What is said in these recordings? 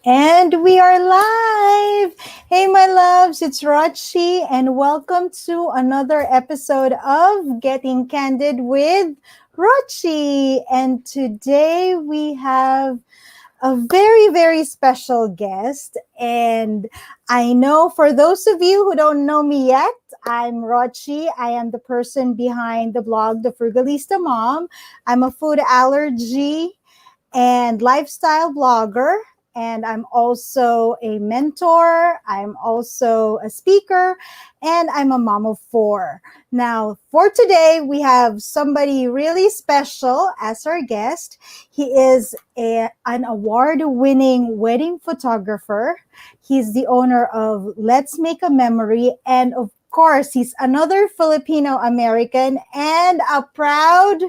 And we are live. Hey, my loves, it's Rochie, and welcome to another episode of Getting Candid with Rochie. And today we have a very, very special guest. And I know for those of you who don't know me yet, I'm Rochie. I am the person behind the blog, TheFrugalistaMOM. I'm a food allergy and lifestyle blogger. And I'm also a mentor. I'm also a speaker. And I'm a mom of four. Now, for today, we have somebody really special as our guest. He is an award-winning wedding photographer. He's the owner of Let's Make a Memory. And of course, he's another Filipino American and a proud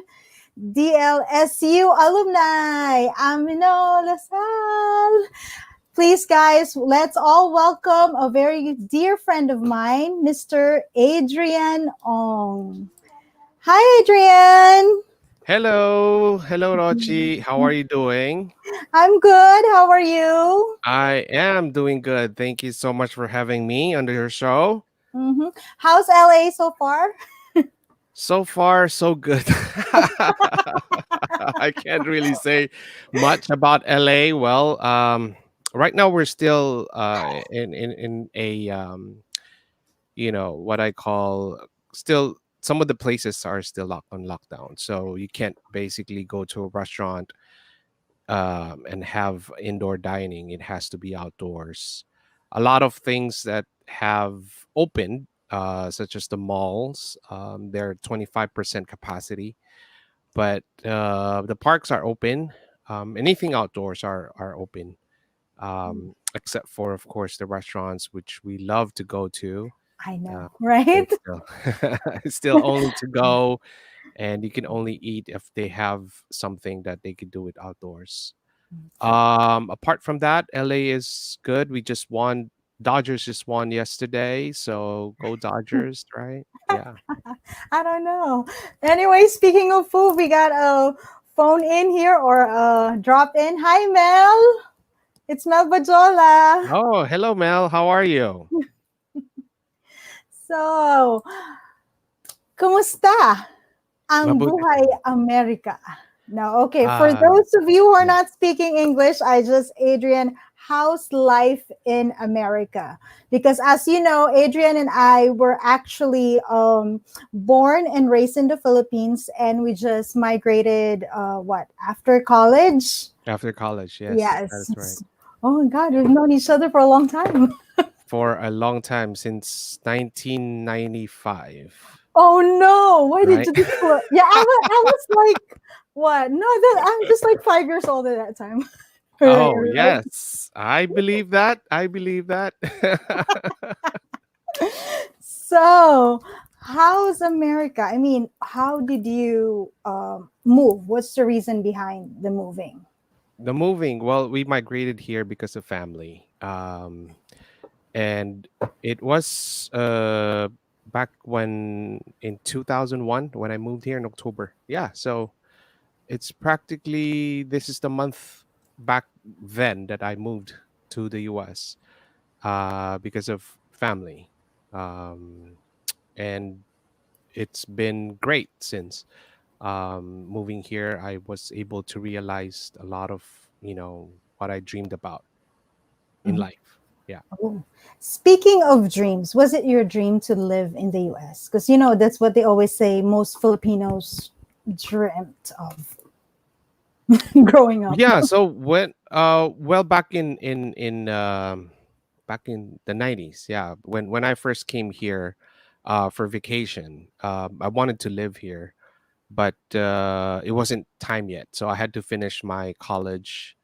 DLSU alumni, Animo LaSalle. Please, guys, let's all welcome a very dear friend of mine, Mr. Adrian Ong. Hi, Adrian. Hello, Rochie. How are you doing? I'm good. How are you? I am doing good. Thank you so much for having me on your show. How's LA so far? So far, so good. I can't really say much about LA. Well, right now we're still in a what I call still some of the places are still locked on lockdown, so you can't basically go to a restaurant and have indoor dining. It has to be outdoors. A lot of things that have opened, such as the malls, they're 25% capacity, but the parks are open. Anything outdoors are open, except for, of course, the restaurants, which we love to go to. I Uh, know, right? it's still, it's still only to go, and you can only eat if they have something that they could do it outdoors. Apart from that, LA is good. We just won. Dodgers just won yesterday, so go Dodgers, right? Yeah. I don't know. Anyway, speaking of food, we got a phone in here or a drop in. Hi, Mel. It's Mel Bajola. Oh, hello, Mel. How are you? So, kumusta ang Mabuti. buhay Amerika? Now, okay, for Ah, those of you who are yeah. not speaking English, Adrian, how's life in America? Because as you know, Adrian and I were actually born and raised in the Philippines, and we just migrated, after college? After college, yes, that is right. Yes. Oh my God, we've known each other for a long time. For a long time, since 1995, Oh no! Why did right? you disclose? Yeah, I was like, what? No, I'm just like 5 years old at that time. Right, Oh, right. yes. I believe that. I believe that. So, how's America? I mean, how did you move? What's the reason behind the moving? The moving, well, we migrated here because of family. And it was back when in 2001 when I moved here in October. Yeah, so it's practically this is the month back then that I moved to the US because of family. Um, and it's been great since moving here. I was able to realize a lot of, what I dreamed about in Mhm. life. Yeah. Oh. Speaking of dreams, was it your dream to live in the US? Because that's what they always say most Filipinos dreamt of growing up. Yeah, so when well back in the 90s, yeah, when I first came here for vacation, I wanted to live here, but it wasn't time yet. So I had to finish my college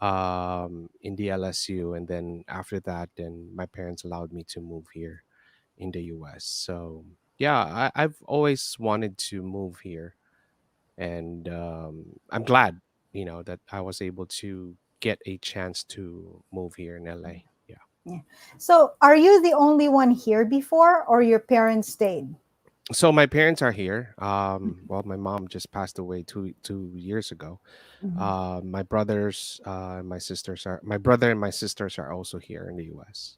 in the LSU, and then after that, then my parents allowed me to move here in the US. So yeah, I've always wanted to move here, and I'm glad, that I was able to get a chance to move here in LA. Yeah. Yeah. So, are you the only one here before, or your parents stayed? So my parents are here. Well, my mom just passed away two years ago. Mhm. My brothers, my sisters are my brother and my sisters are also here in the U.S.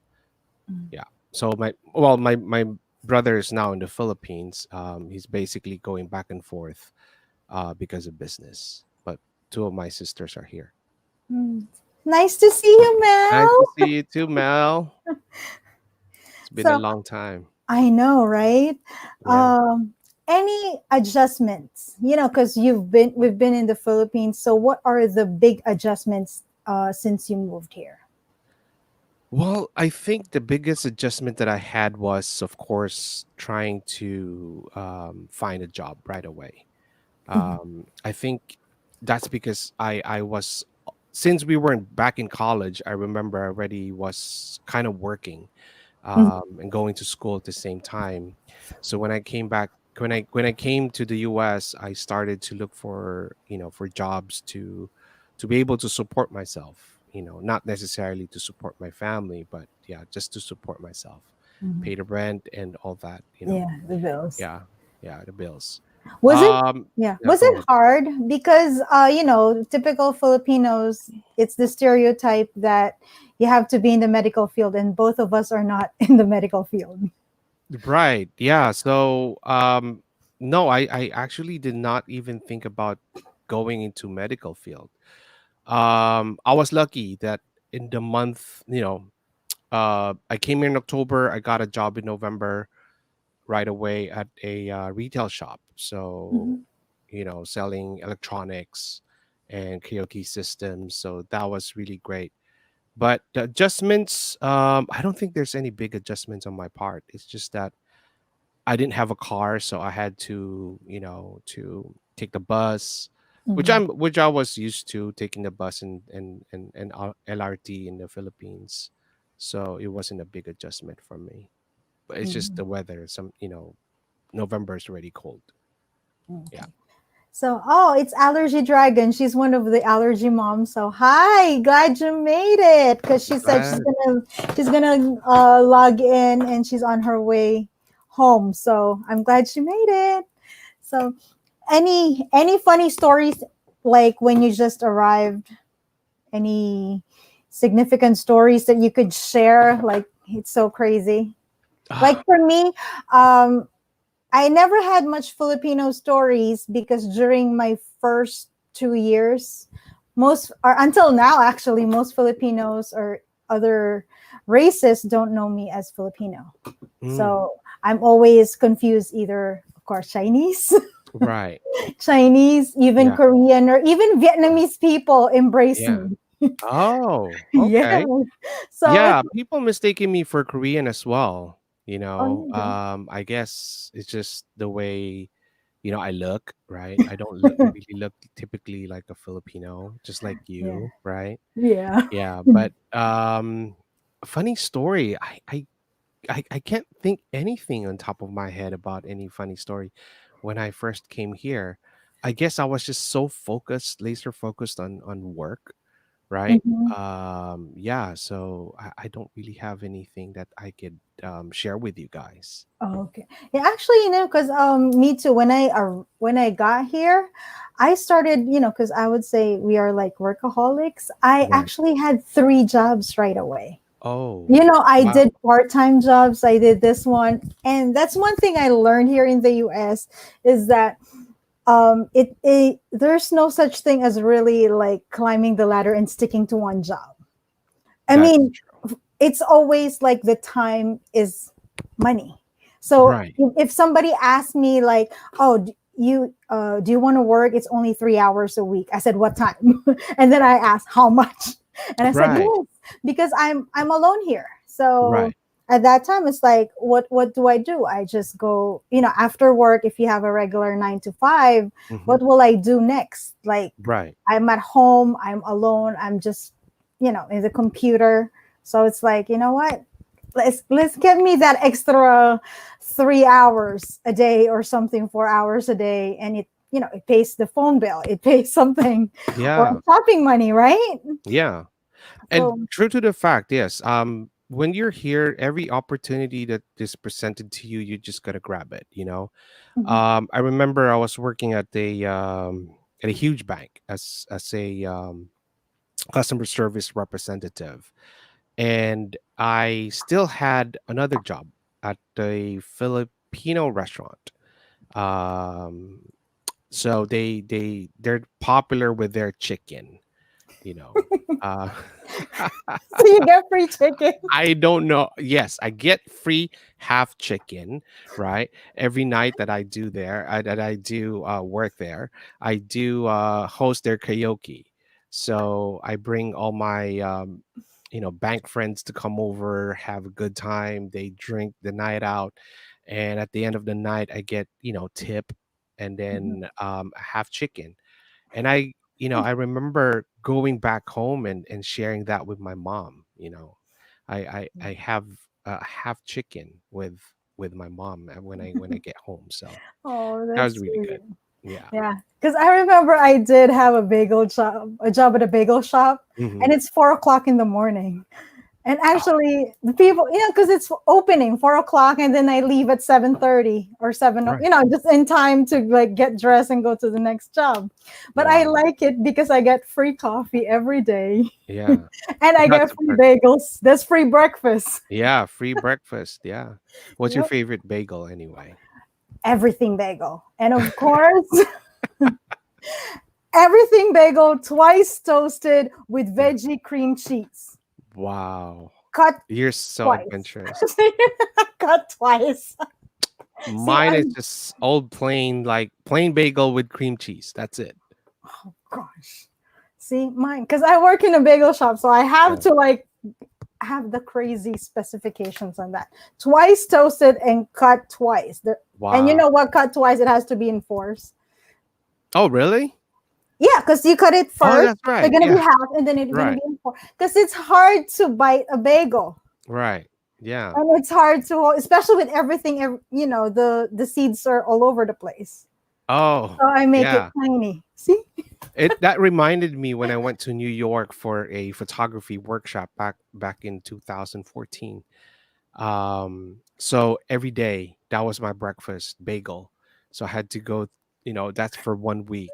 Mhm. Yeah. So my brother is now in the Philippines. He's basically going back and forth because of business. But two of my sisters are here. Mm. Nice to see you, Nice to Mel. see you too, Mel. It's been a So long time. I know, right? Yeah. Any adjustments? Because we've been in the Philippines. So what are the big adjustments since you moved here? Well, I think the biggest adjustment that I had was, of course, trying to find a job right away. Mhm. I think that's because I was since we weren't back in college. I remember I already was kind of working Mhm. and going to school at the same time. So when I came back, when I came to the U.S., I started to look for for jobs to be able to support myself. Not necessarily to support my family, but yeah, just to support myself, Mhm. pay the rent and all that. Yeah, the bills. Yeah, yeah, the bills. Was it? Um, Yeah. yeah, Was go it ahead. hard? Because typical Filipinos, it's the stereotype that you have to be in the medical field, and both of us are not in the medical field. Right. Yeah. So, no, I actually did not even think about going into medical field. I was lucky that in the month, I came here in October. I got a job in November right away at a retail shop. So, Mhm. selling electronics and karaoke systems. So that was really great. But the adjustments, I don't think there's any big adjustments on my part. It's just that I didn't have a car, so I had to, to take the bus, Mhm. which I was used to taking the bus and LRT in the Philippines. So it wasn't a big adjustment for me. But it's just Mhm. the weather. November is already cold. Yeah. Okay. So, it's Allergy Dragon. She's one of the allergy moms. So, hi, glad you made it. Because she said Glad. she's gonna log in and she's on her way home. So, I'm glad she made it. So, any funny stories like when you just arrived? Any significant stories that you could share? Like it's so crazy. Like Ah, for me, um, I never had much Filipino stories because during my first 2 years, most or until now actually, most Filipinos or other races don't know me as Filipino. mm, So I'm always confused either, of course, Chinese, right. Chinese, even Yeah. Korean, or even Vietnamese people embrace Yeah. me. Oh, Yeah. okay. So it's Yeah, people mistaking me for Korean as well. oh, I guess it's just the way I look, right? I don't look really look typically like a Filipino, just like yeah. you, right? Yeah. Yeah, but funny story. I can't think anything on top of my head about any funny story when I first came here. I guess I was just so focused, laser focused on work, right? Mhm. Yeah, so I don't really have anything that I could share with you guys. Oh, okay. Yeah, actually, because me too. When I got here, I started, because I would say we are like workaholics. I Right. actually had 3 jobs right away. Oh, I wow. did part-time jobs. I did this one, and that's one thing I learned here in the U.S. is that it there's no such thing as really like climbing the ladder and sticking to one job. I That's mean, true. it's always like the time is money. So Right. if somebody asks me like, "Oh, do you want to work? It's only 3 hours a week." I said, "What time?" And then I asked, "How much?" And I said, Right. "Yes," because I'm alone here. So Right. at that time, it's like, what do I do? I just go, after work. If you have a regular 9 to 5, Hmm. what will I do next? Like Right. I'm at home. I'm alone. I'm just in the computer. So it's like, you know what? Let's get me that extra 3 hours a day or something, 4 hours a day, and it pays the phone bill, it pays something, or Yeah. shopping money, right? Yeah. And So true to the fact, yes. when you're here, every opportunity that is presented to you, you just gotta grab it. Mhm. I remember I was working at a huge bank as a customer service representative, and I still had another job at a Filipino restaurant. Um, so they're popular with their chicken, you know. Uh, So you get free chicken. I don't know. Yes, I get free half chicken, right? Every night that I do there, that I do work there, I do host their karaoke. So I bring all my, bank friends to come over, have a good time. They drink the night out, and at the end of the night, I get tip, and Mhm. then half chicken. And I remember going back home and sharing that with my mom. I have half chicken with my mom when I get home. So Oh, that was that's really sweet. good. Yeah. Yeah, because I remember I did have a job at a bagel shop, Hmm. and it's 4 o'clock in the morning. And actually, the people, because it's opening 4 o'clock, and then I leave at 7:30 or seven, Right. just in time to like get dressed and go to the next job. But I Wow. like it because I get free coffee every day, Yeah. and I get That's a free perk. bagels. That's free breakfast. Yeah. Free breakfast. Yeah. What's your Yep, favorite bagel anyway? everything bagel, and of course, everything bagel twice toasted with Yeah. veggie cream cheese, Wow. cut You're so twice. adventurous. Cut twice. See, Mine is just old plain, like plain bagel with cream cheese. That's it. oh gosh. See, mine, because I work in a bagel shop, so I have Yeah. to like have the crazy specifications on that. Twice toasted and cut twice. And you Wow. know what? Cut twice, it has to be enforced. Oh, really? Yeah, because you cut it Oh, first, that's they're right. gonna be Yeah. half, and then it's gonna Right. be enforced. Because it's hard to bite a bagel. Right. Yeah. And it's hard to hold, especially with everything. The seeds are all over the place. Oh, So I make it yeah. tiny. See? It that reminded me when I went to New York for a photography workshop back in 2014. So every day that was my breakfast, bagel. So I had to go, that's for 1 week,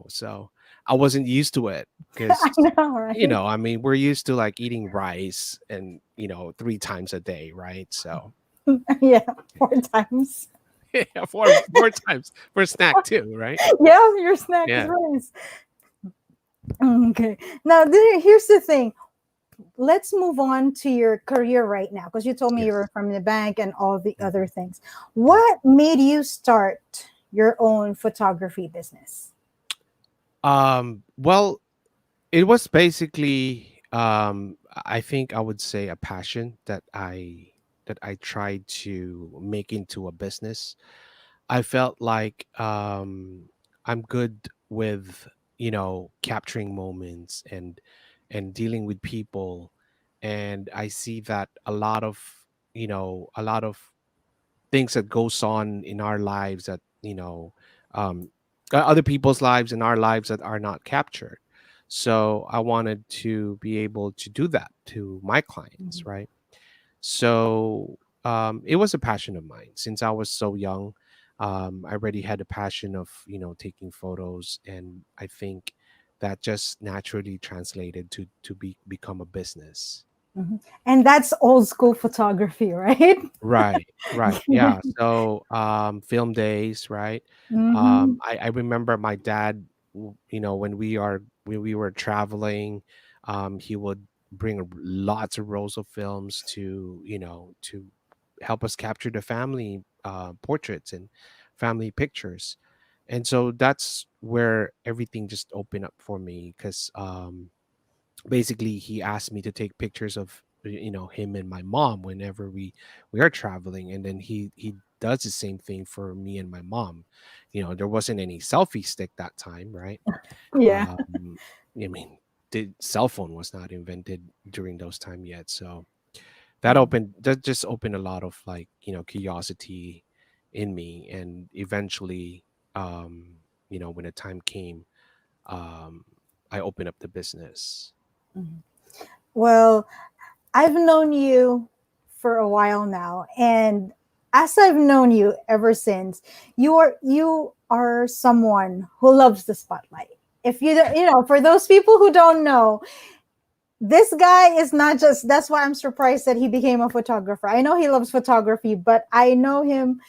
so I wasn't used to it I because, know, right? I mean, we're used to like eating rice and, 3 times a day, right? So Yeah, 4 times. yeah, four times for a snack too, right? Yeah, your snack is Yeah. rice. Okay. Now, here's the thing. Let's move on to your career right now, because you told me you Yes. were from the bank and all the Mhm. other things. Yeah. What made you start your own photography business? Well, it was basically, I think I would say a passion that I tried to make into a business. I felt like I'm good with, capturing moments and dealing with people, and I see that a lot of things that goes on in our lives that um other people's lives and our lives that are not captured. So I wanted to be able to do that to my clients, Mhm. right? So it was a passion of mine since I was so young. I already had a passion of taking photos, and I think that just naturally translated to become a business. Mhm. And that's old school photography, right? Right, right. Yeah. So, film days, right? Hmm. I remember my dad, when we were traveling, he would bring lots of rolls of films to help us capture the family portraits and family pictures. And so that's where everything just opened up for me because basically he asked me to take pictures of him and my mom whenever we are traveling, and then he does the same thing for me and my mom. There wasn't any selfie stick that time, right? Yeah. um I mean, the cell phone was not invented during those time yet, so that just opened a lot of, like, curiosity in me, and eventually, when the time came, um I opened up the business. Mhm. Well, I've known you for a while now, and as I've known you ever since, you are someone who loves the spotlight. If you don't, for those people who don't know, this guy is not just. That's why I'm surprised that he became a photographer. I know he loves photography, but I know him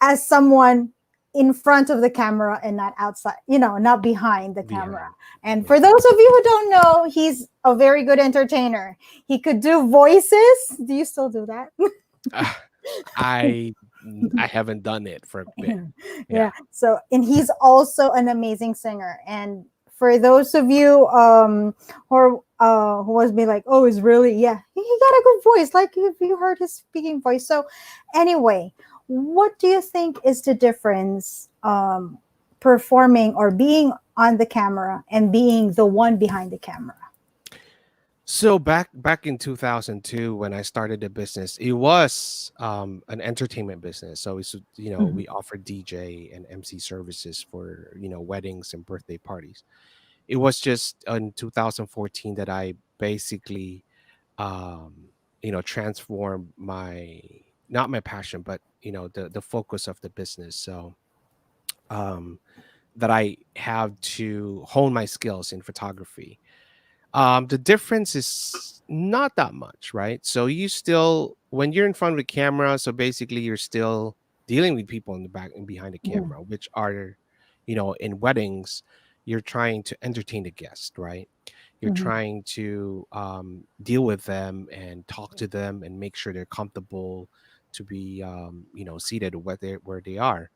as someone in front of the camera and not outside, not behind the camera. behind. And Yeah. for those of you who don't know, he's a very good entertainer. He could do voices. Do you still do that? Uh, I I haven't done it for a bit. Yeah. Yeah. So, and he's also an amazing singer. And for those of you who was be like, oh, is really, yeah, he got a good voice. Like if you heard his speaking voice. So, anyway, what do you think is the difference performing or being on the camera and being the one behind the camera? So back in 2002 when I started the business, it was an entertainment business. So it's Mhm. we offer DJ and MC services for weddings and birthday parties. It was just in 2014 that I basically transformed my not my passion, but the focus of the business. So um that I have to hone my skills in photography. The difference is not that much, right? So you still, when you're in front of the camera, so basically you're still dealing with people in the back and behind the Mhm. camera, which are, in weddings, you're trying to entertain the guest, right? You're Mhm. trying to deal with them and talk to them and make sure they're comfortable to be, seated where they are.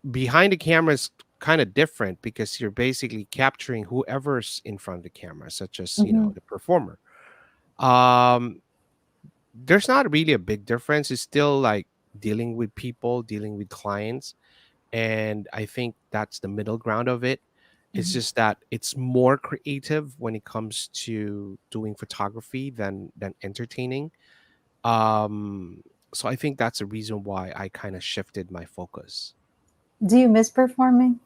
Behind the camera is kind of different because you're basically capturing whoever's in front of the camera, such as Mhm. the performer. um there's not really a big difference. It's still like dealing with people, dealing with clients, and I think that's the middle ground of it. It's Mhm. just that it's more creative when it comes to doing photography than entertaining. So I think that's the reason why I kind of shifted my focus. Do you miss performing?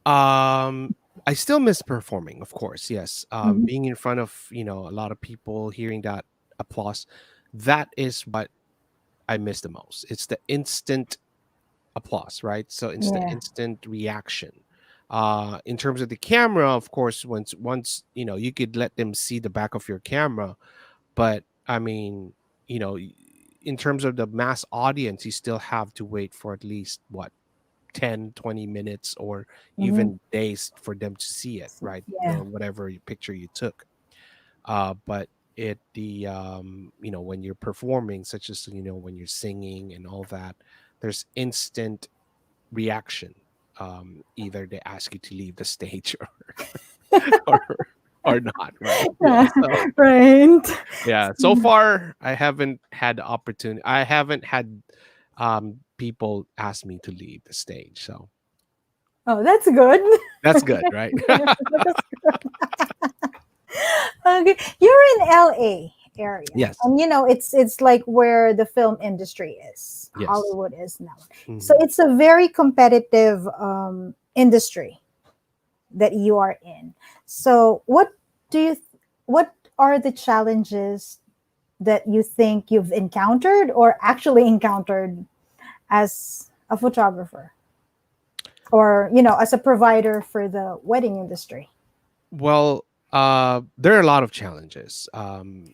Um, I still miss performing, of course. Yes. Mhm. Being in front of, a lot of people, hearing that applause, that is what I miss the most. It's the instant applause, right? So it's the Yeah. instant reaction. In terms of the camera, of course, once you could let them see the back of your camera, but I mean, in terms of the mass audience, you still have to wait for at least what 10-20 minutes or Mhm. even days for them to see it, right? Yeah. Whatever picture you took. But when you're performing, such as when you're singing and all that, there's instant reaction. Either they ask you to leave the stage or or not, right? Yeah. So Right. yeah, so far I haven't had the opportunity. I haven't had people ask me to leave the stage. So Oh, that's good. that's good, right? That's okay. You're in LA area. Yes. And it's like where the film industry is. Yes. Hollywood is now. So Hmm. it's a very competitive industry that you are in. So what are the challenges that you think you've encountered or actually encountered as a photographer or as a provider for the wedding industry? Well, there are a lot of challenges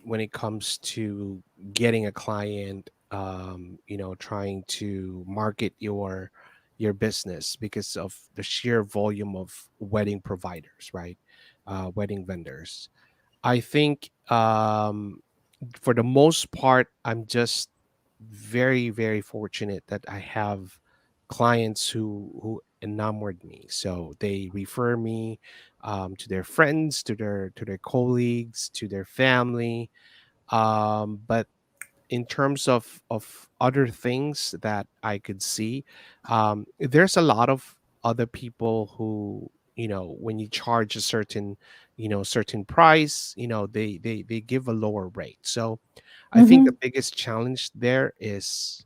when it comes to getting a client. Trying to market your business because of the sheer volume of wedding providers, right? Wedding vendors. I think for the most part, I'm just very, very fortunate that I have clients who enamored me. So they refer me to their friends, to their colleagues, to their family. But in terms of other things that I could see, there's a lot of other people who when you charge a certain price, they give a lower rate. So I think the Mm-hmm. biggest challenge there is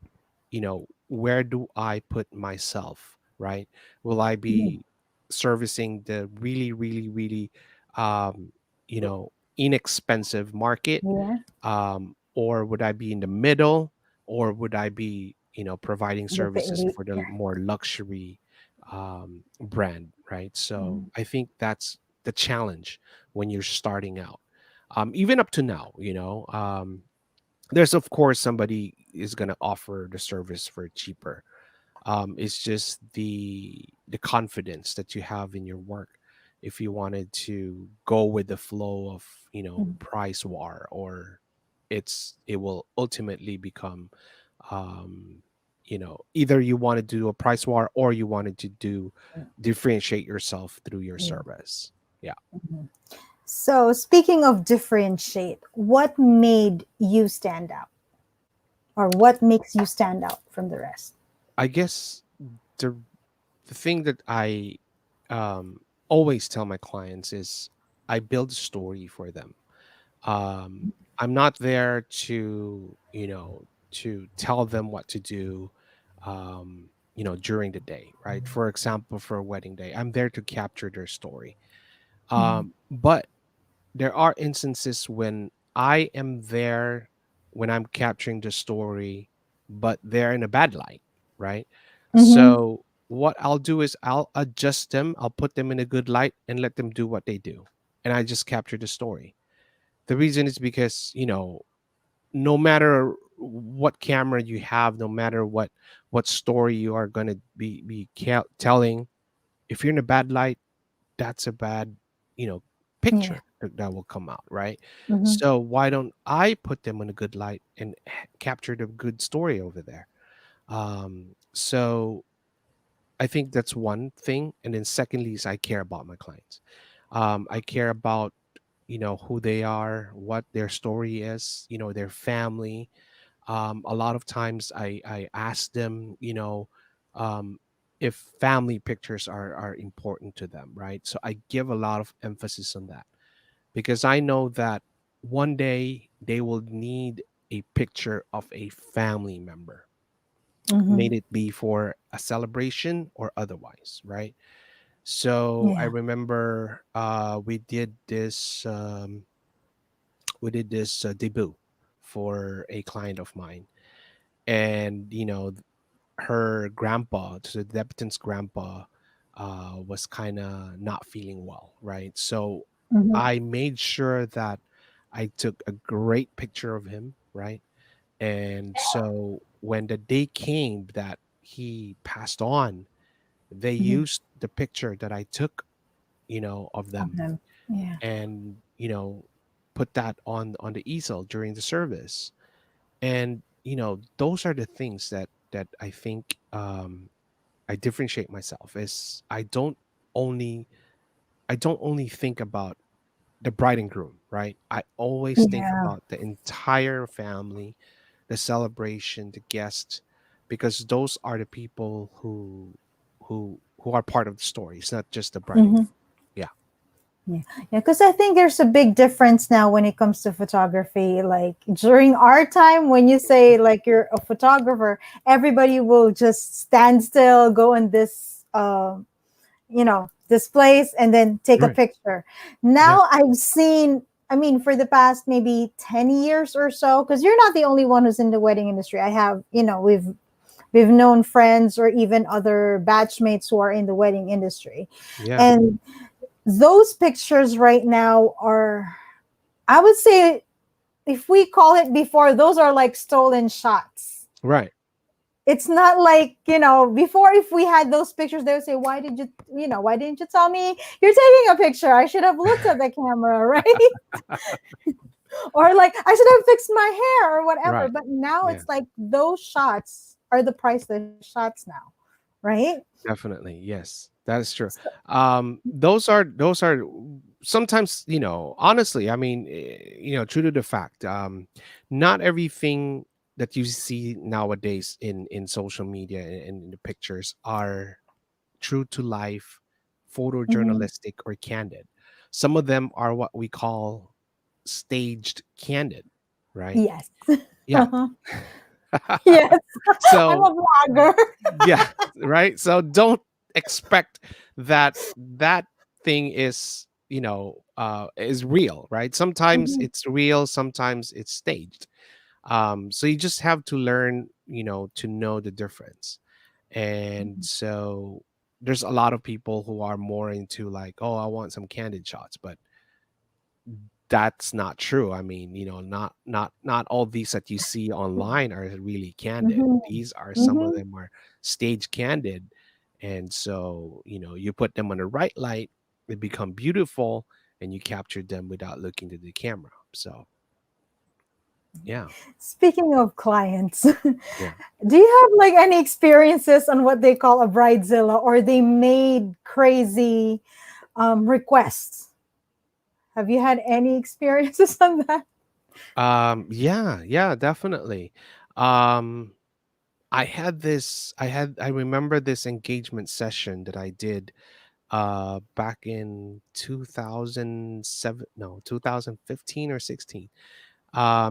where do I put myself, right? Will I be servicing the really, really, really um you know inexpensive market, Yeah. or would I be in the middle, or would I be, providing The services elite. for the more luxury brand, right? So Mhm. I think that's the challenge when you're starting out. Even up to now, there's of course somebody is going to offer the service for cheaper. It's just the confidence that you have in your work. If you wanted to go with the flow of, Mhm. price war, or it will ultimately become, either you want to do a price war, or you wanted to do differentiate yourself through your Yeah. service. Yeah. Mhm. So, speaking of differentiate, what made you stand out, or what makes you stand out from the rest? I guess the the thing that I always tell my clients is I build a story for them. I'm not there to, to tell them what to do, during the day, right? For example, for a wedding day, I'm there to capture their story. Mhm. But there are instances when I am there, when I'm capturing the story, but they're in a bad light, right? Mhm. So what I'll do is I'll adjust them, I'll put them in a good light and let them do what they do. And I just capture the story. The reason is because, no matter what camera you have, no matter what story you are going to be telling, if you're in a bad light, that's a bad, you know Yeah. picture that will come out, right? Mhm. So why don't I put them in a good light and capture the good story over there? So I think that's one thing. And then secondly is I care about my clients. I care about, who they are, what their story is, their family. A lot of times I ask them, um, if family pictures are important to them, right? So I give a lot of emphasis on that, because I know that one day they will need a picture of a family member, Mhm. may it be for a celebration or otherwise, right? So I Yeah. remember we did this debut for a client of mine, and her grandpa, so the debutant's grandpa, was kind of not feeling well, right? So Mhm. I made sure that I took a great picture of him, right? And so when the day came that he passed on, they Mhm. used the picture that I took, of Of them, them. Yeah. and put that on the easel during the service. And those are the things that I think, I differentiate myself, is only I don't only think about the bride and groom, right? I always think Yeah. about the entire family, the celebration, the guests, because those are the people who are part of the story. It's not just the bride and Mhm. groom. Yeah. Yeah, yeah, because I think there's a big difference now when it comes to photography. Like during our time, when you say like you're a photographer, everybody will just stand still, go in this, this place, and then take a Right. picture. Yeah. Now I've seen. I mean, for the past maybe 10 years or so, because you're not the only one who's in the wedding industry. I have, we've known friends or even other batchmates who are in the wedding industry, Yeah. and those pictures right now are, I would say, if we call it before, those are like stolen shots. Right. It's not like, before, if we had those pictures, they would say, why didn't you tell me you're taking a picture? I should have looked at the camera, right? Or like, I should have fixed my hair or whatever. Right. But now Yeah. it's like those shots are the priceless shots now, right? Definitely, yes, that is true. So, Those are sometimes, honestly, I mean, true to the fact, not everything that you see nowadays in social media and in the pictures are true to life, mhm. photojournalistic or candid. Some of them are what we call staged candid, right? Yes. Yeah. Yes. I'm So a vlogger. yeah, right. So don't expect that thing is. is real, right? Sometimes Mhm. it's real, sometimes it's staged. So you just have to learn, to know the difference. And Mhm. so there's a lot of people who are more into like, oh, I want some candid shots, but that's not true. I mean, not all these that you see online are really candid. Mhm. These are, some of Mhm. them are stage candid. And so, you put them on the right light, they become beautiful, and you captured them without looking to the camera. So yeah. Speaking of clients, Yeah. do you have like any experiences on what they call a bridezilla, or they made crazy requests? Have you had any experiences on that? Yeah, yeah, definitely. Um, I remember this engagement session that I did back in 2007, no, 2015 or 16.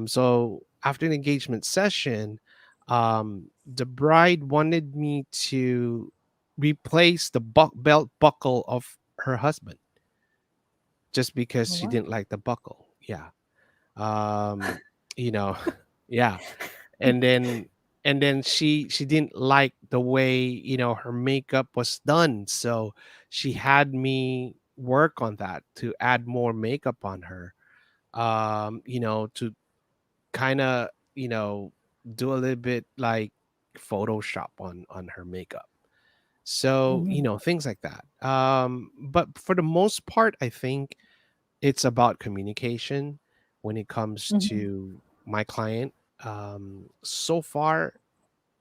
So after an engagement session, the bride wanted me to replace the belt buckle of her husband just because she What? didn't like the buckle. Yeah. Um, you know, yeah. and then she didn't like the way, her makeup was done, so she had me work on that to add more makeup on her, to kind of, do a little bit like Photoshop on her makeup. So, Mhm. things like that. But for the most part, I think it's about communication when it comes Mhm. to my client. So far,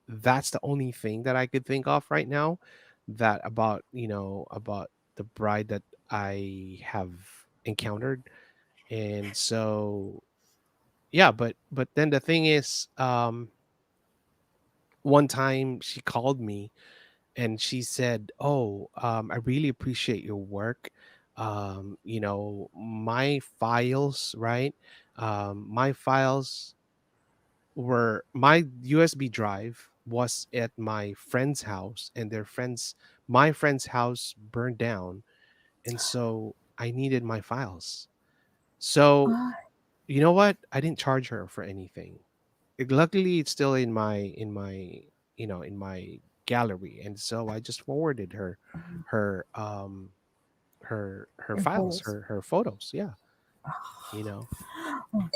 that's the only thing that I could think of right now, that about the bride that I have encountered. And so yeah, but then the thing is, one time she called me and she said, "Oh, I really appreciate your work. My files, right? My files were, my USB drive was at my friend's house, and my friend's house burned down, and so I needed my files. So Ah, you know what? I didn't charge her for anything. Luckily, it's still in my gallery, and so I just forwarded her her your files, photos. her photos. Yeah, you know. Oh,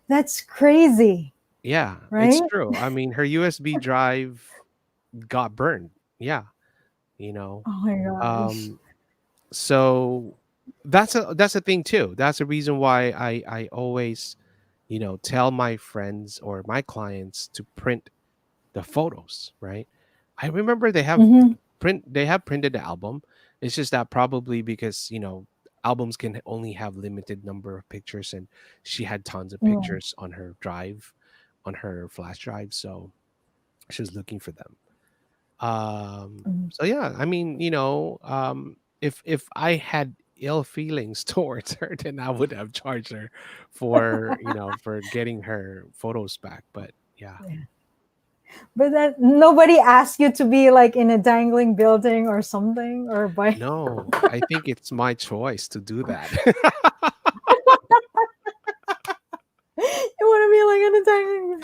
that's crazy, Yeah, it's right? true. I mean, her USB drive got burned. Yeah, you know. Oh my gosh. Um, so that's a thing too. That's the reason why I always, tell my friends or my clients to print the photos, right? I remember Mhm. they have printed the album. It's just that probably because, albums can only have limited number of pictures, and she had tons of Yeah. pictures on her drive, on her flash drive, so she was looking for them. Mhm. So yeah, I mean, if I had ill feelings towards her, then I would have charged her for getting her photos back. But yeah. Yeah. But that nobody asked you to be like in a dangling building or something, or by No, I think it's my choice to do that. you want to be like in a dangling.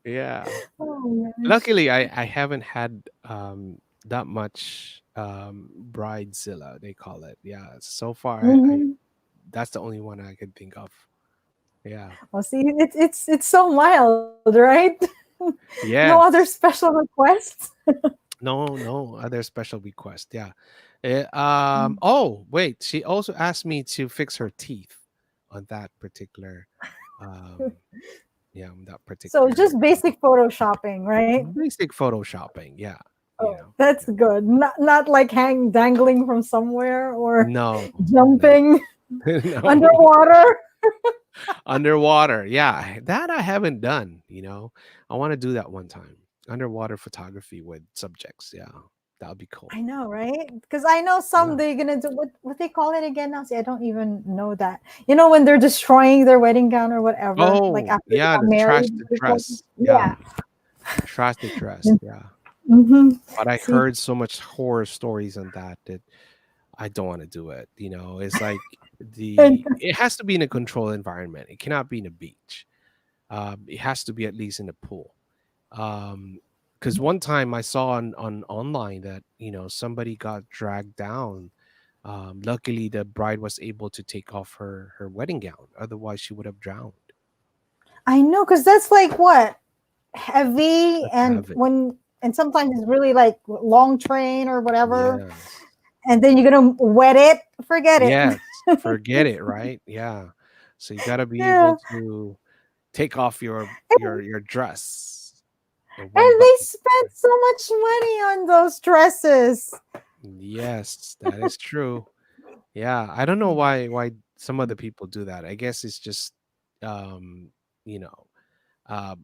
Yeah. Oh my gosh. Luckily, I haven't had that much bridezilla, they call it. Yeah. So far, I Mhm. that's the only one I can think of. Yeah. Well, see, it's so mild, right? No other Yes. special requests. No, no other special request. Yeah. Mm. Oh, wait. She also asked me to fix her teeth on that particular, um, yeah, on that So particular just basic photoshopping, right? basic photoshopping. Yeah. Oh, that's good. Not like hang dangling from somewhere or No, no, jumping no. underwater. Underwater. Yeah, that I haven't done. I want to do that one time. Underwater photography with subjects. Yeah, that would be cool. I know, right? Because I know some Yeah. they're gonna do what they call it again now. See, I don't even know that. You know when they're destroying their wedding gown or whatever, like Oh, after they yeah, got the trash married. the What do you call it? dress. Yeah, Yeah. trash the dress. Yeah. Mm-hmm. But I See, heard so much horror stories on that I don't want to do it. You know, it's like And it has to be in a controlled environment. It cannot be in a beach. It has to be at least in a pool. Um, because one time I saw on online that somebody got dragged down. Luckily, the bride was able to take off her wedding gown. Otherwise, she would have drowned. I know, because that's like what heavy, That's and heaven. when and sometimes it's really like long train or whatever, Yes. and then you're gonna wet it. Forget it. Yes. Forget it, right? Yeah. So you got to be able Yeah, to take off your and, your dress and one and they button. spent so much money on those dresses. Yes, that is true. Yeah, I don't know why some other people do that. I guess it's just um, you know, uh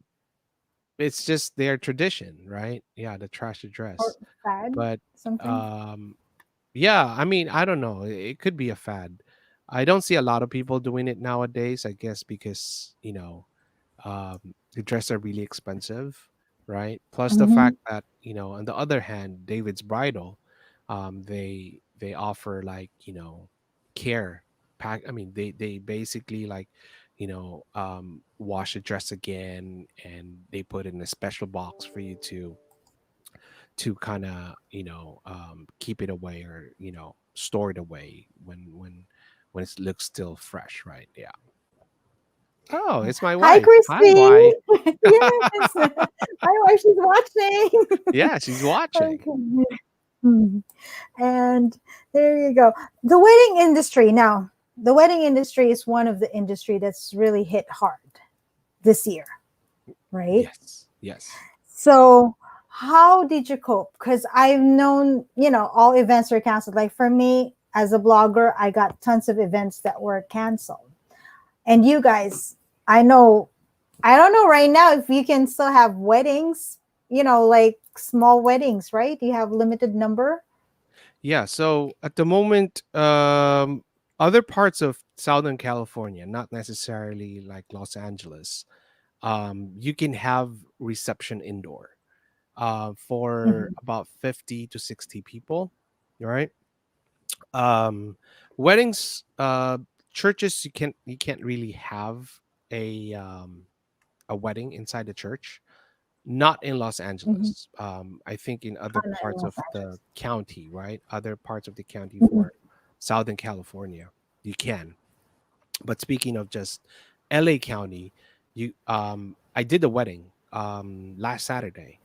it's just their tradition, right? Yeah, the trash to Or dress. fad But something. um yeah, I mean, I don't know. It could be a fad. I don't see a lot of people doing it nowadays, I guess because, the dresses are really expensive, right? Plus the Hmm. fact that, on the other hand, David's Bridal, they offer like, care pack. I mean, they basically like, wash the dress again and they put it in a special box for you to kind of keep it away or store it away when it looks still fresh, right? Yeah. Oh, it's my Hi, wife. Hi, Christy. wife. Yes. Hi, wife. She's watching. Yeah, she's watching. Okay. Mhm. And there you go. The wedding industry. Now, the wedding industry is one of the industry that's really hit hard this year, right? Yes, yes. So, how did you cope? Because I've known, all events are canceled. Like for me, as a blogger, I got tons of events that were canceled. And you guys, I know, I don't know right now if you can still have weddings, like small weddings, right? You have limited number. Yeah, so at the moment, other parts of Southern California, not necessarily like Los Angeles, you can have reception indoor for Mhm. about 50 to 60 people, right? um Weddings, churches, you can't really have a wedding inside the church, not in Los Mhm. Angeles. I think in other Not in parts Los of the Angeles. county, right? Other parts of the county Mhm. for Southern California, you can. But speaking of just LA County, I did a wedding last Saturday,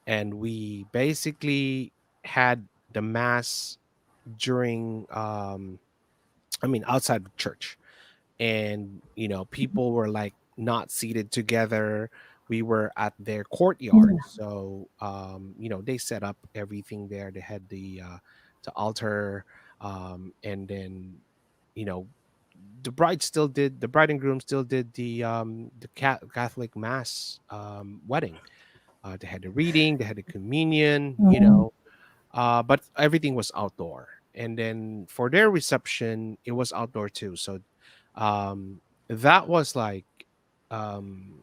and we basically had the mass during I mean outside the church, and people were like not seated together. We were at their courtyard, Mhm. so they set up everything there. They had the altar, and then you know the bride and groom still did the Catholic mass wedding. They had the reading, they had the communion, Mhm. but everything was outdoor. And then for their reception, it was outdoor too. So that was like um,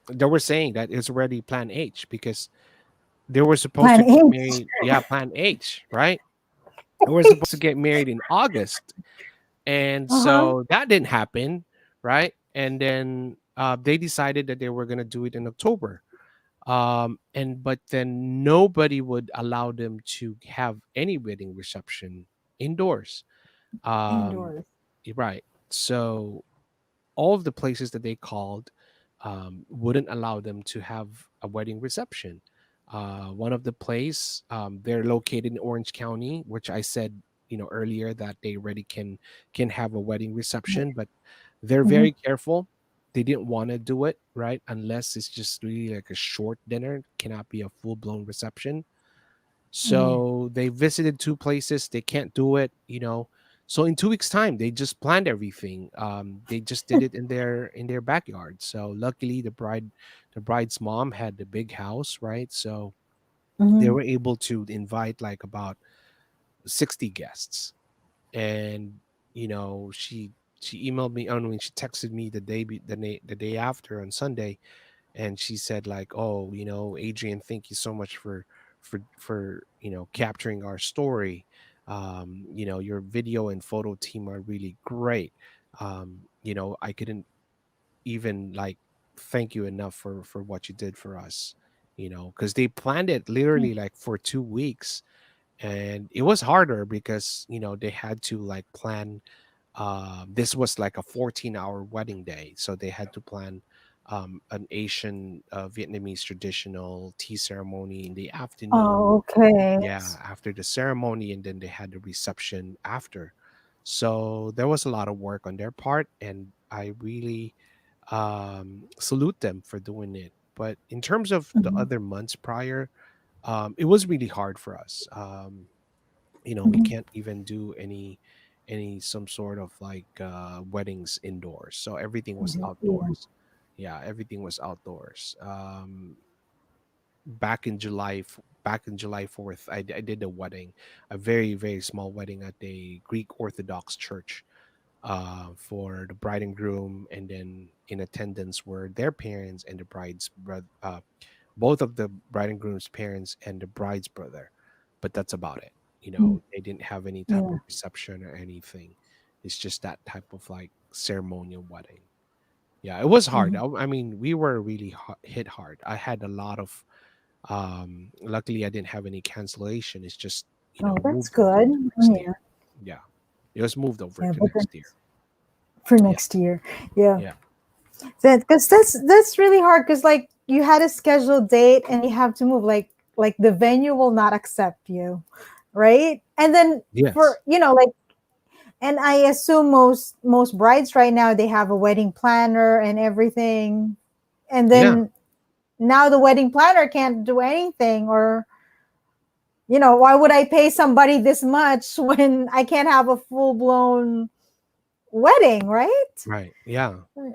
they were saying that it's already Plan H because they were supposed Plan to get H. married. Yeah, Plan H, right? They were supposed to get married in August, and Uh-huh. so that didn't happen, right? And then they decided that they were gonna do it in October. And but then nobody would allow them to have any wedding reception indoors. um Indoors. right. So all of the places that they called wouldn't allow them to have a wedding reception. One of the place, they're located in Orange County, which I said earlier that they already can have a wedding reception, but they're Mhm. very careful. They didn't want to do it, right, unless it's just really like a short dinner, cannot be a full-blown reception. Mhm. So they visited two places. They can't do it, So in 2 weeks' time, they just planned everything. They just did it in their backyard. So luckily, the bride's mom had the big house, right? So they Mhm. were able to invite like about 60 guests. And she emailed me. I mean, she texted me the day after on Sunday, and she said like, "Oh, Adrian, thank you so much for capturing our story. Your video and photo team are really great. I couldn't even like thank you enough for what you did for us, because they planned it literally like for 2 weeks, and it was harder because they had to like plan. This was like a 14-hour wedding day, so they had to plan an Asian Vietnamese traditional tea ceremony in the afternoon. Oh, okay. Yeah, after the ceremony, and then they had the reception after. So there was a lot of work on their part, and I really salute them for doing it. But in terms of the Mhm, other months prior, it was really hard for us. We mhm, can't even do any some sort of like weddings indoors, so everything was mhm, yeah. outdoors. Yeah, everything was outdoors. Back in July 4th, I did a wedding, a very very small wedding at a Greek Orthodox church, for the bride and groom, and then in attendance were their parents and the both of the bride and groom's parents and the bride's brother. But that's about it. Mm, They didn't have any type yeah. of reception or anything. It's just that type of like ceremonial wedding. Yeah, it was hard. Mhm. I mean, we were really hit hard. I had a lot of luckily I didn't have any cancellation. It's just Oh, that's moved over good. to next year. Yeah. Yeah, it was moved over Yeah, to but then next year. for Yeah, next year. Yeah. yeah, That's really hard because like you had a scheduled date and you have to move like the venue will not accept you, right? And then yes, for like, and I assume most brides right now they have a wedding planner and everything, and yeah, then now the wedding planner can't do anything, or why would I pay somebody this much when I can't have a full blown wedding, right? right. Yeah, Right.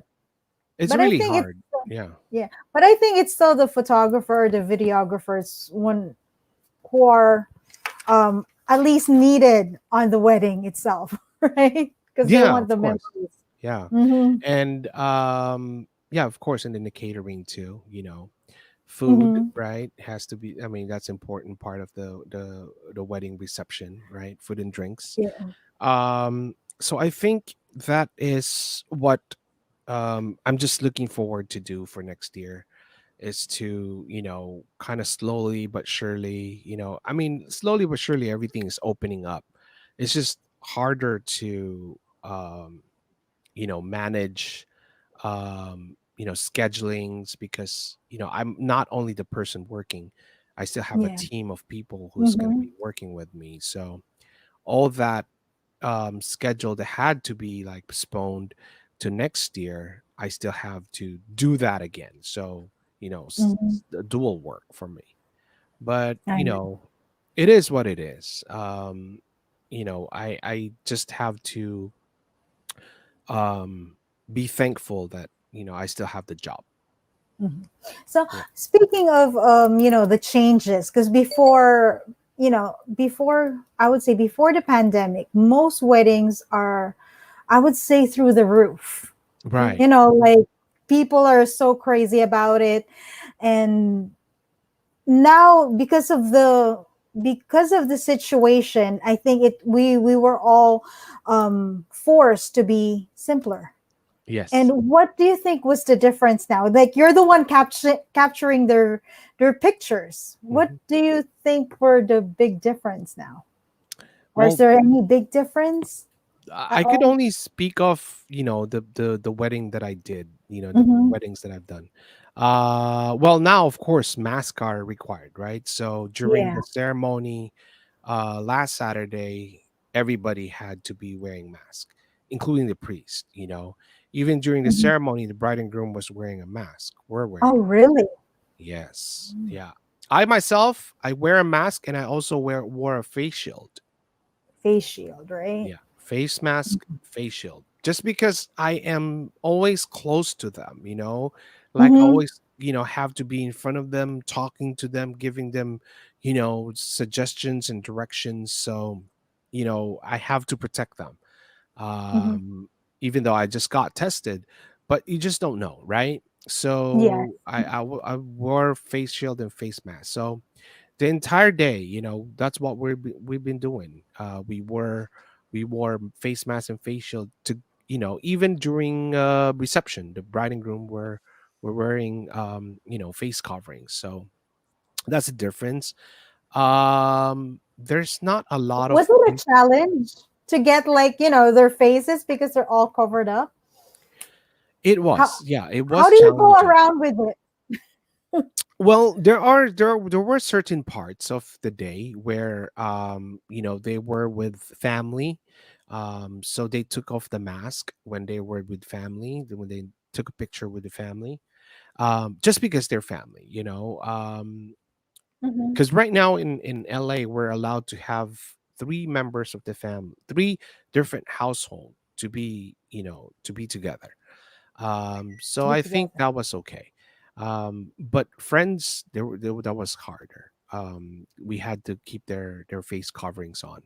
it's But I really think it's hard. Yeah, yeah, but I think it's still the photographer, the videographers, one who are at least needed on the wedding itself, right? Because they yeah, want of the course. memories. Yeah, Mm-hmm. and yeah, of course, and then the catering too. Food, Mm-hmm. right, has to be. I mean, that's important part of the wedding reception, right? Food and drinks. Yeah. So I think that is what I'm just looking forward to do for next year, is to kind of slowly but surely, I mean, slowly but surely everything is opening up. It's just harder to manage schedulings, because I'm not only the person working, I still have a Yeah. team of people who's going to Mm-hmm. be working with me. So all that schedule that had to be like postponed to next year, I still have to do that again. So Mm-hmm. a dual work for me. But I know. it is what it is. I just have to um be thankful that I still have the job. Mhm. So Yeah. speaking of the changes, because before I would say before the pandemic, most weddings are, I would say, through the roof. Right. Like people are so crazy about it, and now because of the situation, I think we were all forced to be simpler. Yes. And what do you think was the difference now? Like you're the one capturing their pictures. What Hmm. do you think were the big difference now? Or is Well, there any big difference at I could all? only speak of the wedding that I did, the Mm-hmm. weddings that I've done. Well, now of course masks are required, right? So during Yeah. the ceremony, last Saturday, everybody had to be wearing mask, including the priest. Even during the Mhm. ceremony, the bride and groom was wearing a mask. We're Oh, wearing a mask. really? Yes, Mm. yeah. I myself, I wear a mask, and I also wore a face shield. Face shield, right? Yeah, face mask, face shield. Just because I am always close to them, like I Mm-hmm. always, have to be in front of them, talking to them, giving them, suggestions and directions. So, I have to protect them. Mm-hmm. Um, Even though I just got tested, but you just don't know, right? Yeah. So I wore face shield and face mask. So the entire day, that's what we've been doing. We wore face mask and face shield to, even during reception, the bride and groom were wearing face coverings. So that's the difference. There's not a lot Was of it a challenge to get like, their faces because they're all covered up? it How was, yeah, it how was do you go challenging. around with it? Well, there were certain parts of the day where they were with family, so they took off the mask when they were with family, when they took a picture with the family, just because they're family, Mhm. because right now in LA we're allowed to have three members of the family, three different household to be, to be together. To So be I think together. that was okay. But friends, that was harder. We had to keep their face coverings on.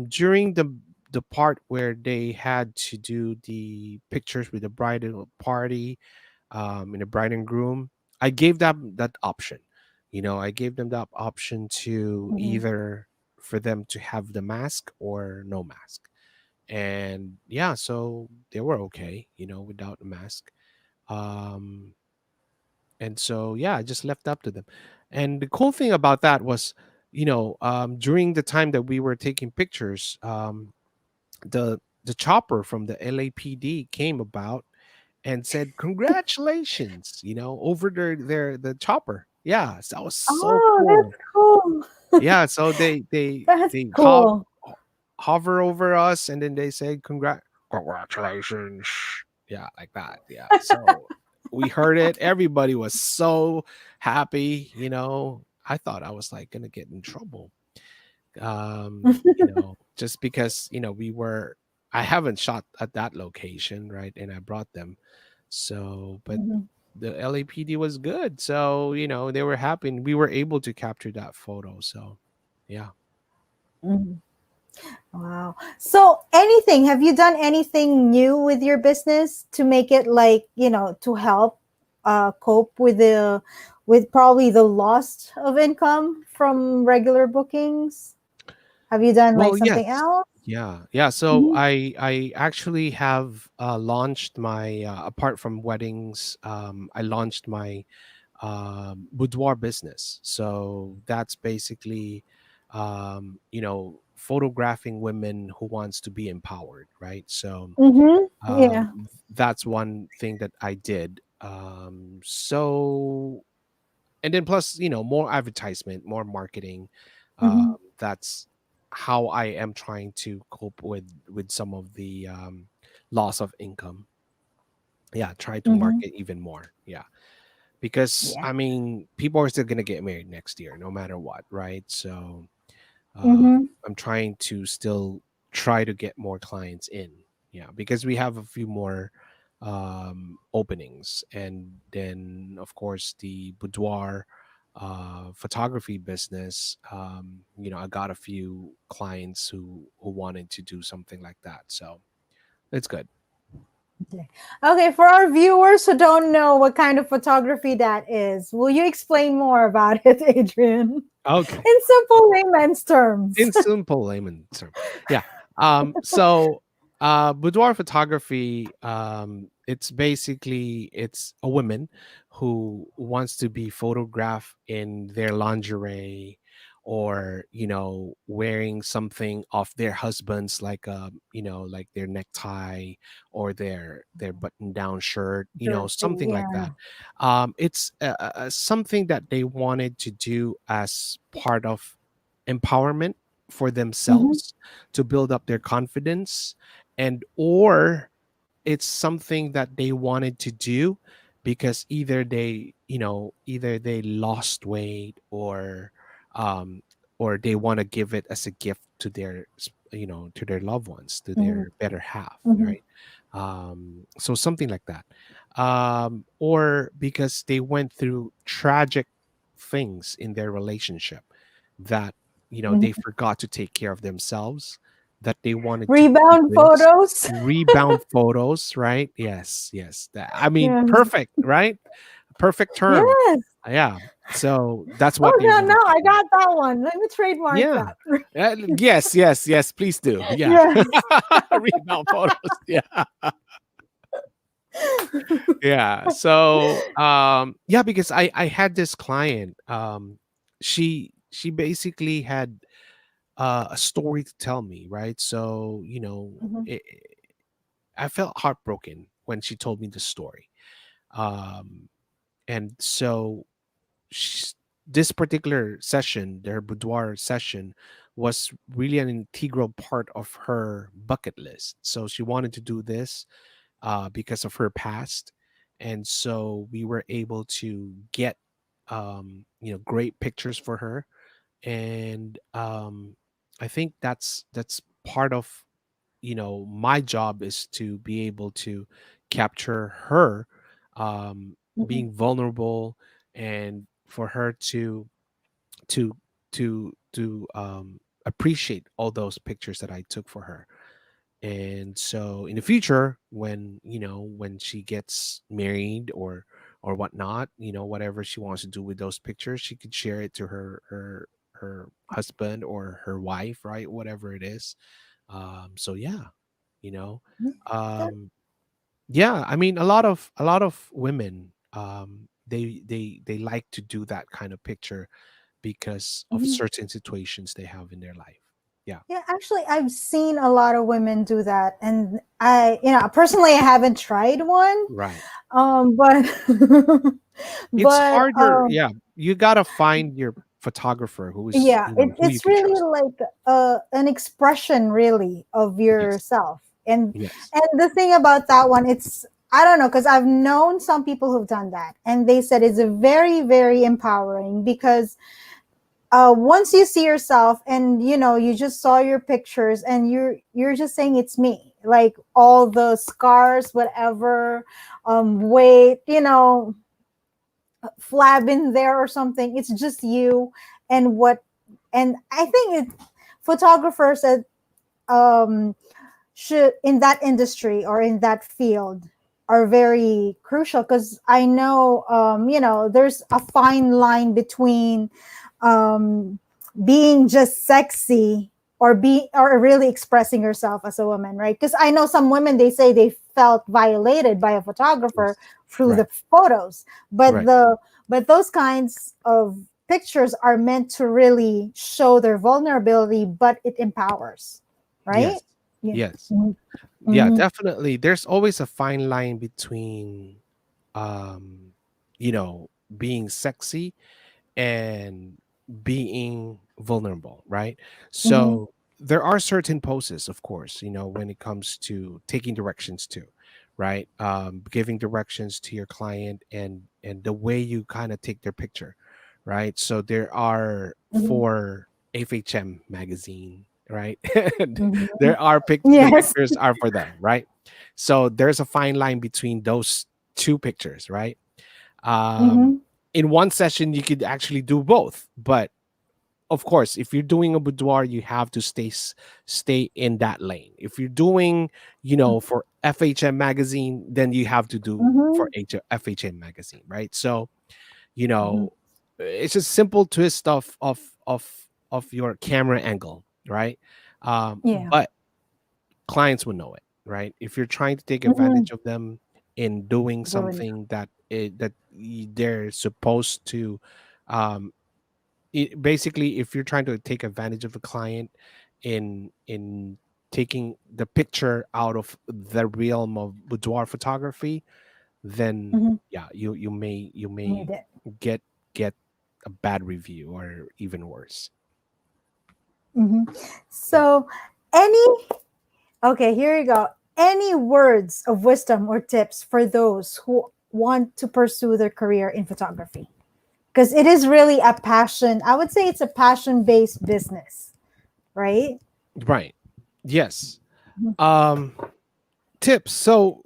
During the part where they had to do the pictures with the bridal party, and the bride and groom, I gave them that option. I gave them that option to Mhm. either for them to have the mask or no mask. And yeah, so they were okay, without a mask. Um, and so yeah, I just left up to them. And the cool thing about that was, during the time that we were taking pictures, the chopper from the LAPD came about and said congratulations, over the chopper. Yeah, so that was so Oh, cool. that's cool. Yeah, so they they That's they cool. hover over us, and then they say congratulations. Yeah, like that. Yeah, so we heard it, everybody was so happy. I thought I was like gonna get in trouble, just because we were I haven't shot at that location, right, and I brought them. So but Mhm. the LAPD was good, so they were happy, and we were able to capture that photo. So yeah. Mhm. Wow. So, anything, have you done anything new with your business to make it like, to help cope with with probably the loss of income from regular bookings? Have you done like Well, something yes. else? Yeah. So Mhm. I actually have launched my apart from weddings, I launched my boudoir business. So that's basically photographing women who wants to be empowered, right? So Mhm. Yeah. that's one thing that I did. So and then plus more advertisement, more marketing. Mhm. That's how I am trying to cope with some of the loss of income. Yeah, try to Mhm. market even more. Yeah, because Yeah. I mean people are still gonna get married next year no matter what, right? So uh, Mhm. I'm trying to still try to get more clients in. Yeah, because we have a few more openings, and then of course the boudoir photography business. I got a few clients who wanted to do something like that, so it's good. Okay. Okay, for our viewers who don't know what kind of photography that is, will you explain more about it, Adrian? Okay. In simple layman's terms. In simple layman term, yeah. So boudoir photography, it's basically it's a woman who wants to be photographed in their lingerie, or wearing something off their husbands, like like their necktie, or their button down shirt, Jersey, something like yeah. that. It's something that they wanted to do as part of empowerment for Mhm. themselves, to build up their confidence, and or it's something that they wanted to do because either they lost weight, um or they want to give it as a gift to to their loved ones, to Mhm. their better half, Mhm. right? So something like that, or because they went through tragic things in their relationship, that they Mhm. forgot to take care of themselves, that they wanted to do Rebound this. photos. Rebound photos, right? Yes, yes. I mean, Yes. perfect, right? Perfect term. Yes. Yeah. So that's Oh what you no, really no, should I do. got that one. Let me trademark Yeah. that. Yes, yes, yes. Please do. Yeah. Yes. Rebound photos. Yeah. Yeah. So yeah, because I had this client. She basically had a story to tell me, right? So, Mhm, I felt heartbroken when she told me the story. Um and so sh this particular session, their boudoir session, was really an integral part of her bucket list. So she wanted to do this because of her past, and so we were able to get great pictures for her, and I think that's part of my job is to be able to capture her mhm, being vulnerable, and for her to appreciate all those pictures that I took for her. And so in the future, when when she gets married or whatnot, whatever she wants to do with those pictures, she could share it to her husband or her wife, right? Whatever it is. So yeah, you know mhm. That- um yeah, I mean, a lot of women, they like to do that kind of picture because of mhm. certain situations they have in their life. Yeah. Yeah, actually, I've seen a lot of women do that, and personally, I haven't tried one. Right. But It's but harder. Yeah, you gotta find your photographer yeah, who you it's can really trust. like an expression, really, of Yes. yourself. and Yes. and the thing about that one, it's, I don't know, because I've known some people who've done that, and they said it's a very, very empowering, because once you see yourself, and you just saw your pictures, and you're just saying it's me, like all the scars, whatever, weight, flab in there or something, it's just you. And I think photographers that should, in that industry or in that field, are very crucial, because I know, there's a fine line between um, being just sexy, or really expressing yourself as a woman, right? Because I know some women, they say they felt violated by a photographer Yes. through the Right. photos, but Right. those kinds of pictures are meant to really show their vulnerability, but it empowers, right? Yes. Yeah. Yes. Mhm. Yeah, Mhm. definitely. There's always a fine line between um, being sexy and being vulnerable, right? Mhm. So there are certain poses, of course, when it comes to taking directions too, right? Giving directions to your client, and the way you kind of take their picture, right? So there are Mhm. for FHM magazine, right? Mhm. The Yes. pictures are for them, right? So there's a fine line between those two pictures, right? um Mhm. in one session you could actually do both, but of course if you're doing a boudoir you have to stay in that lane. If you're doing for FHM magazine, then you have to do for Mhm. FHM magazine, right? So Mhm. it's a simple twist of your camera angle, right? Yeah. But clients will know it, right? If you're trying to take Mhm. advantage of them in doing They would know. something they're supposed to, um, basically, if you're trying to take advantage of a client in taking the picture out of the realm of boudoir photography, then Mhm. yeah, you may Need it. get get a bad review or even worse. Mhm. Yeah. So, any okay, here you go. Any words of wisdom or tips for those who want to pursue their career in photography? Because it is really a passion. I would say it's a passion-based business, right? Right. Yes. Mhm. um Tips. So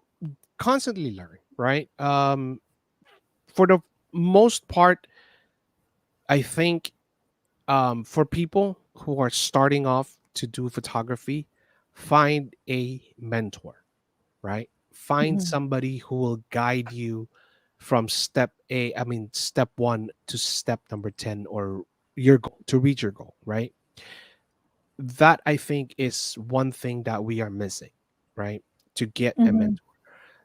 constantly learn, right? For the most part, I think for people who are starting off to do photography, find a mentor, right? Find Mhm. somebody who will guide you from step 1 to step number 10, or your goal, to reach your goal, right? That I think is one thing that we are missing, right? To get a Mm-hmm. mentor.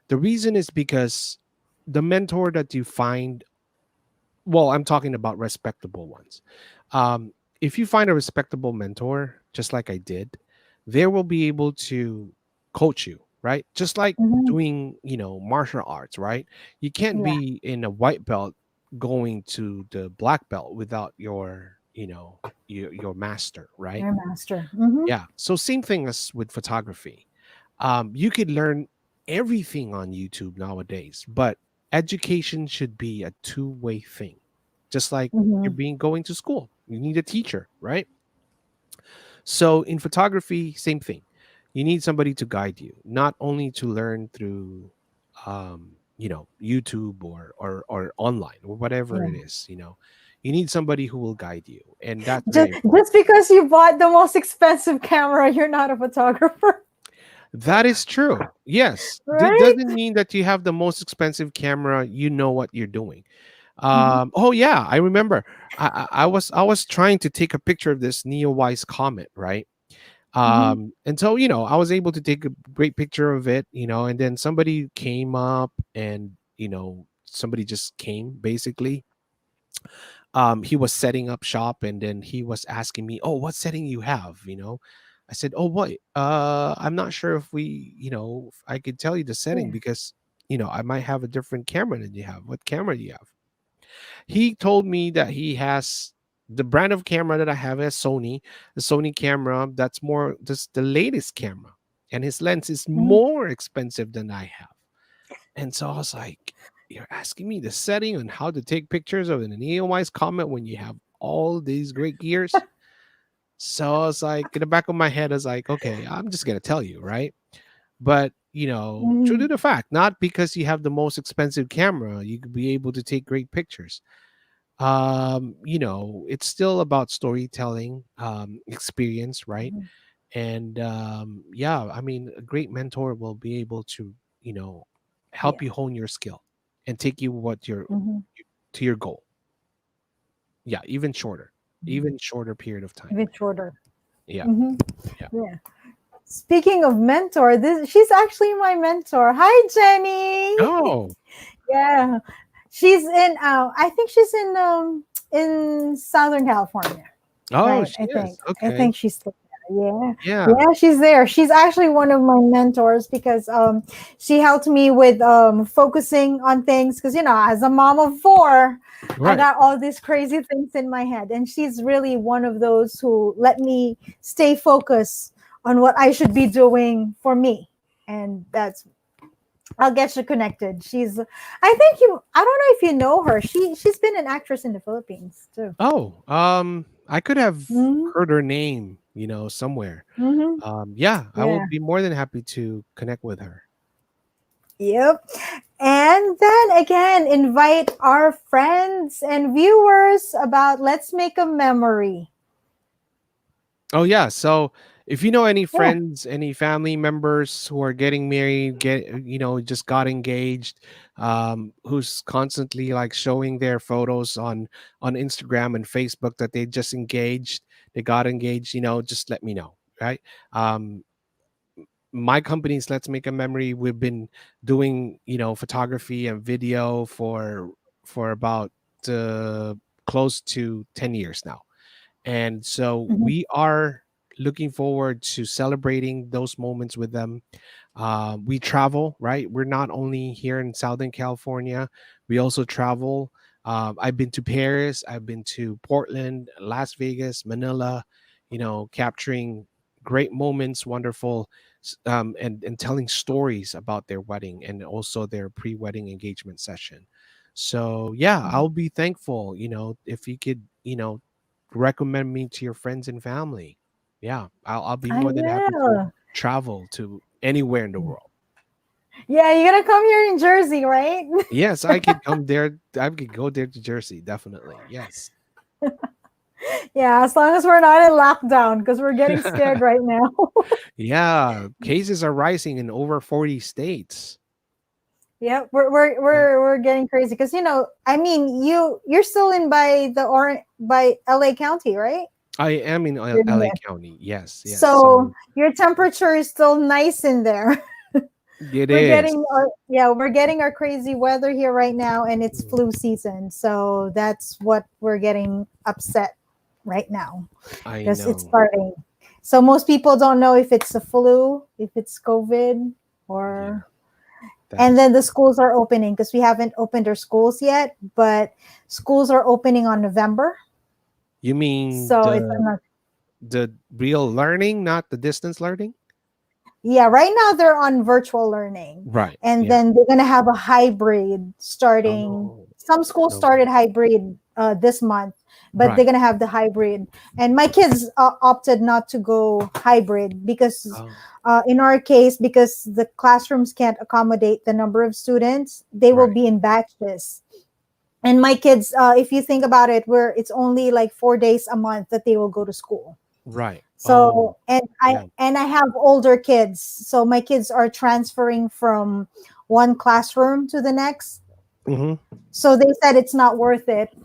The reason is because the mentor that you find, well, I'm talking about respectable ones. Um, if you find a respectable mentor, just like I did, they will be able to coach you, right? Just like Mm-hmm. doing, martial arts, right? You can't Yeah. be in a white belt going to the black belt without your master, right? Your master. Mm-hmm. Yeah. So same thing as with photography. You could learn everything on YouTube nowadays, but education should be a two-way thing. Just like you're Mm-hmm. being going to school, you need a teacher, right? So in photography, same thing. You need somebody to guide you, not only to learn through, YouTube or online or whatever it Yeah. is. You need somebody who will guide you, and that's very important. Just because you bought the most expensive camera, you're not a photographer, That is true. Yes. It right? doesn't mean that you have the most expensive camera, you know what you're doing. Mm-hmm. Oh yeah, I remember. I was trying to take a picture of this Neowise comet, right? Mm-hmm. And so, I was able to take a great picture of it, and then somebody came up and, somebody just came basically. He was setting up shop, and then he was asking me, "Oh, what setting you have?" I said, "Oh, what? I'm not sure if if I could tell you the setting Yeah. because I might have a different camera than you have. What camera do you have?" He told me that he has the brand of camera that I have is Sony, the Sony camera that's more just the latest camera, and his lens is Mm-hmm. more expensive than I have. And so I was like, "You're asking me the setting on how to take pictures of an Neowise Comet when you have all these great gears?" So I was like, in the back of my head, I was like, "Okay, I'm just gonna tell you, right?" But true Mm-hmm. to the fact, not because you have the most expensive camera, you could be able to take great pictures. It's still about storytelling, experience, right? Mm-hmm. And yeah, I mean, a great mentor will be able to, help Yeah. you hone your skill and take you Mm-hmm. to your goal. Yeah, even shorter period of time. Even shorter. Yeah, Mm-hmm. yeah. Yeah. Speaking of mentor, this she's actually my mentor. Hi, Jenny. Oh, Yeah, she's in. I think she's in Southern California. oh, Right. she I is. think. I Okay. think she's still there. Yeah. Yeah. Yeah, she's there. She's actually one of my mentors because she helped me with focusing on things because as a mom of four, I Right. got all these crazy things in my head, and she's really one of those who let me stay focused on what I should be doing for me. And that's I'll get you connected. I think I don't know if you know her. She's been an actress in the Philippines too. Oh, I could have Hmm. heard her name, somewhere. Hmm. Yeah, I will Yeah. be more than happy to connect with her. Yep. And then again, invite our friends and viewers about let's make a memory. Oh yeah, so if you know any Yeah. friends, any family members who are getting married, just got engaged, who's constantly like showing their photos on Instagram and Facebook that they just engaged, they got engaged, just let me know, right? Um, my company's Let's Make a Memory. We've been doing photography and video for about close to 10 years now, and so Mhm. we are looking forward to celebrating those moments with them. We travel, right? We're not only here in Southern California, we also travel. I've been to Paris, I've been to Portland, Las Vegas, Manila, capturing great moments, wonderful, and telling stories about their wedding and also their pre wedding engagement session. So, yeah, Mhm. I'll be thankful, if you could, recommend me to your friends and family. Yeah, I'll be I more than happy to will. travel to anywhere in the world. Yeah, you're gonna come here in Jersey, right? Yes, I could come there. I could go there to Jersey, definitely. Yes. Yeah, as long as we're not in lockdown, because we're getting scared right now. Yeah, cases are rising in over 40 states. Yeah, we're getting crazy because I mean, you're still in by the by LA County, right? I am in You're LA near. County. Yes, yes. So So your temperature is still nice in there. it is. We're getting our crazy weather here right now, and it's Mm, flu season. So that's what we're getting upset right now I because it's know. starting. So most people don't know if it's a flu, if it's COVID, Yeah, or that and is. then the schools are opening because we haven't opened our schools yet, but schools are opening on November. You mean So it's the real learning, not the distance learning? yeah, right now they're on virtual learning. Right. And Yeah. then they're going to have a hybrid starting. Oh, Some schools okay. started hybrid this month, but they're Right. going to have the hybrid. And my kids opted not to go hybrid because, Oh, in our case, because the classrooms can't accommodate the number of students, they will right. be in batches. And my kids, if you think about it, where it's only like 4 days a month that they will go to school. Right. Oh, So yeah. and I have older kids, so my kids are transferring from one classroom to the next. Hmm. So they said it's not worth it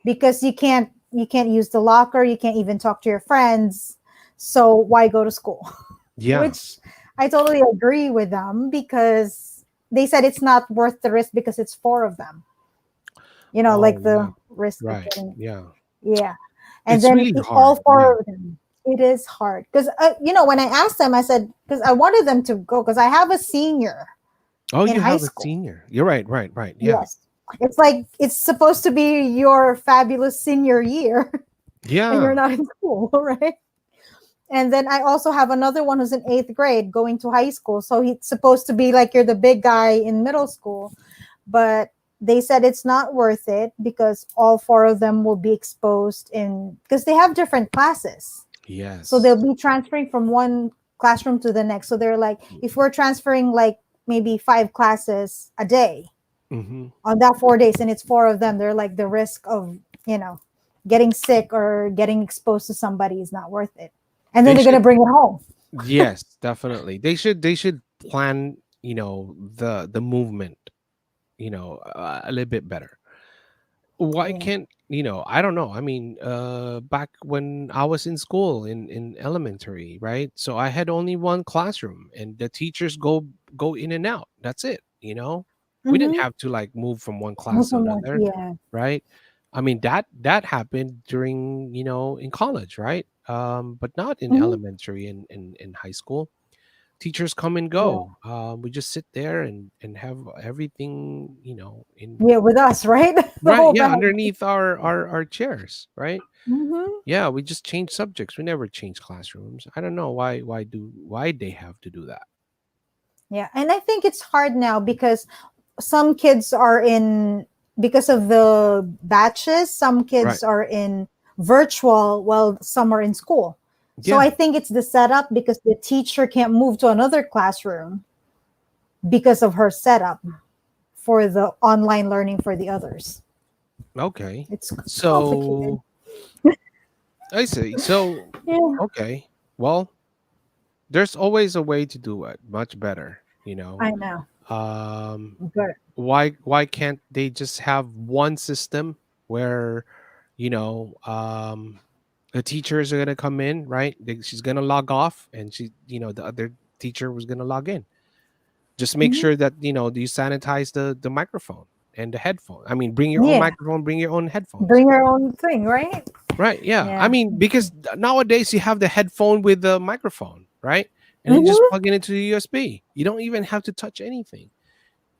because you can't use the locker, you can't even talk to your friends. So why go to school? Yeah. Which I totally agree with them because they said it's not worth the risk because it's four of them. Oh, Like yeah. the risk of Right. getting, Yeah. yeah. And It's then really all hard. Yeah. four of them, it is hard because when I asked them, I said because I wanted them to go because I have a senior Oh, in you high have a school. senior. You're right. Right. Right. Yeah. Yes, it's like it's supposed to be your fabulous senior year, and you're Yeah. not in school, right? And then I also have another one who's in eighth grade going to high school, so he's supposed to be like you're the big guy in middle school, but they said it's not worth it because all four of them will be exposed in because they have different classes. So they'll Yes. be transferring from one classroom to the next. So they're like, if we're transferring like maybe five classes a day Mm-hmm. on that 4 days, and it's four of them, they're like the risk of, you know, getting sick or getting exposed to somebody is not worth it. And then They they're gonna should. bring it home. Yes, definitely. They should plan, the movement, a little bit better. Why Yeah. can't, I don't know. I mean, back when I was in school in elementary, right? So I had only one classroom and the teachers go in and out. That's it. We didn't Mm-hmm. have to like move from one class to another, Yeah. right? I mean, that happened during, in college, right? But not in Mm-hmm. elementary and in high school. Teachers come and Yeah. go. We just sit there and have everything, in. Yeah, with us, right? The Right, whole yeah, bag. underneath our chairs, right? Mm-hmm. Yeah, we just change subjects. We never change classrooms. I don't know why they have to do that. Yeah, and I think it's hard now because some kids are in because of the batches, some Right. kids are in virtual while some are in school. So Yeah. I think it's the setup because the teacher can't move to another classroom because of her setup for the online learning for the others. Okay. It's complicated. So I see. So Yeah, okay. Well, there's always a way to do it much better, I know. Um But why can't they just have one system where, you know, um the teachers are gonna come in, right? She's gonna log off, and the other teacher was gonna log in. Just make mhm. sure that you sanitize the microphone and the headphone. I mean, bring your own Yeah, microphone, bring your own headphones. bring your own thing, right? Right? Yeah. I Yeah. mean, because nowadays you have the headphone with the microphone, right? And you just Hmm. plug it into the USB. You don't even have to touch anything.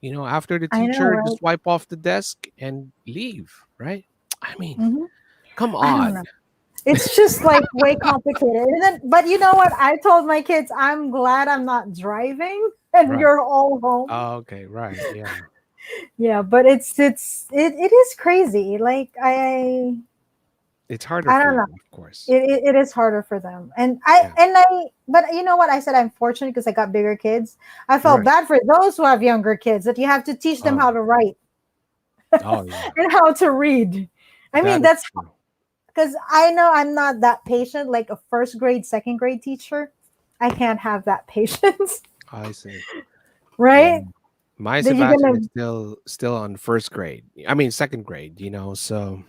After the I know, teacher, right? just wipe off the desk and leave, right? I mean, Hmm. come I don't on. know. It's just like way complicated. And then, but you know what? I told my kids, I'm glad I'm not driving and Right. you're all home. Oh, okay, right. Yeah. Yeah, but it is crazy. Like It's harder I for don't you, know. of course. It is harder for them. Yeah. But you know what? I said I'm fortunate because I got bigger kids. I felt Right. bad for those who have younger kids that you have to teach them how Oh. to write Oh, yeah. and how to read. I mean, That is that's true. because I know I'm not that patient like a first grade, second grade teacher. I can't have that patience, I see. Yeah. right? My That you're Sebastian is gonna still on first grade. I mean second grade, so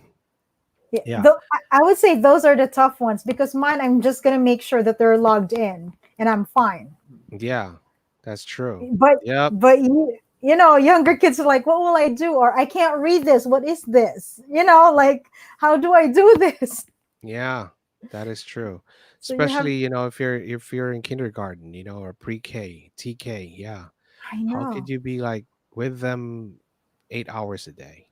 yeah, yeah. I would say those are the tough ones because mine I'm just gonna make sure that they're logged in and I'm fine. Yeah. That's true. But Yep. younger kids are like, what will I do? Or I can't read this. What is this? Like how do I do this? Yeah. That is true. So you have Especially, if you're in kindergarten, or pre-K, TK, yeah. I How could know. you be like with them 8 hours a day?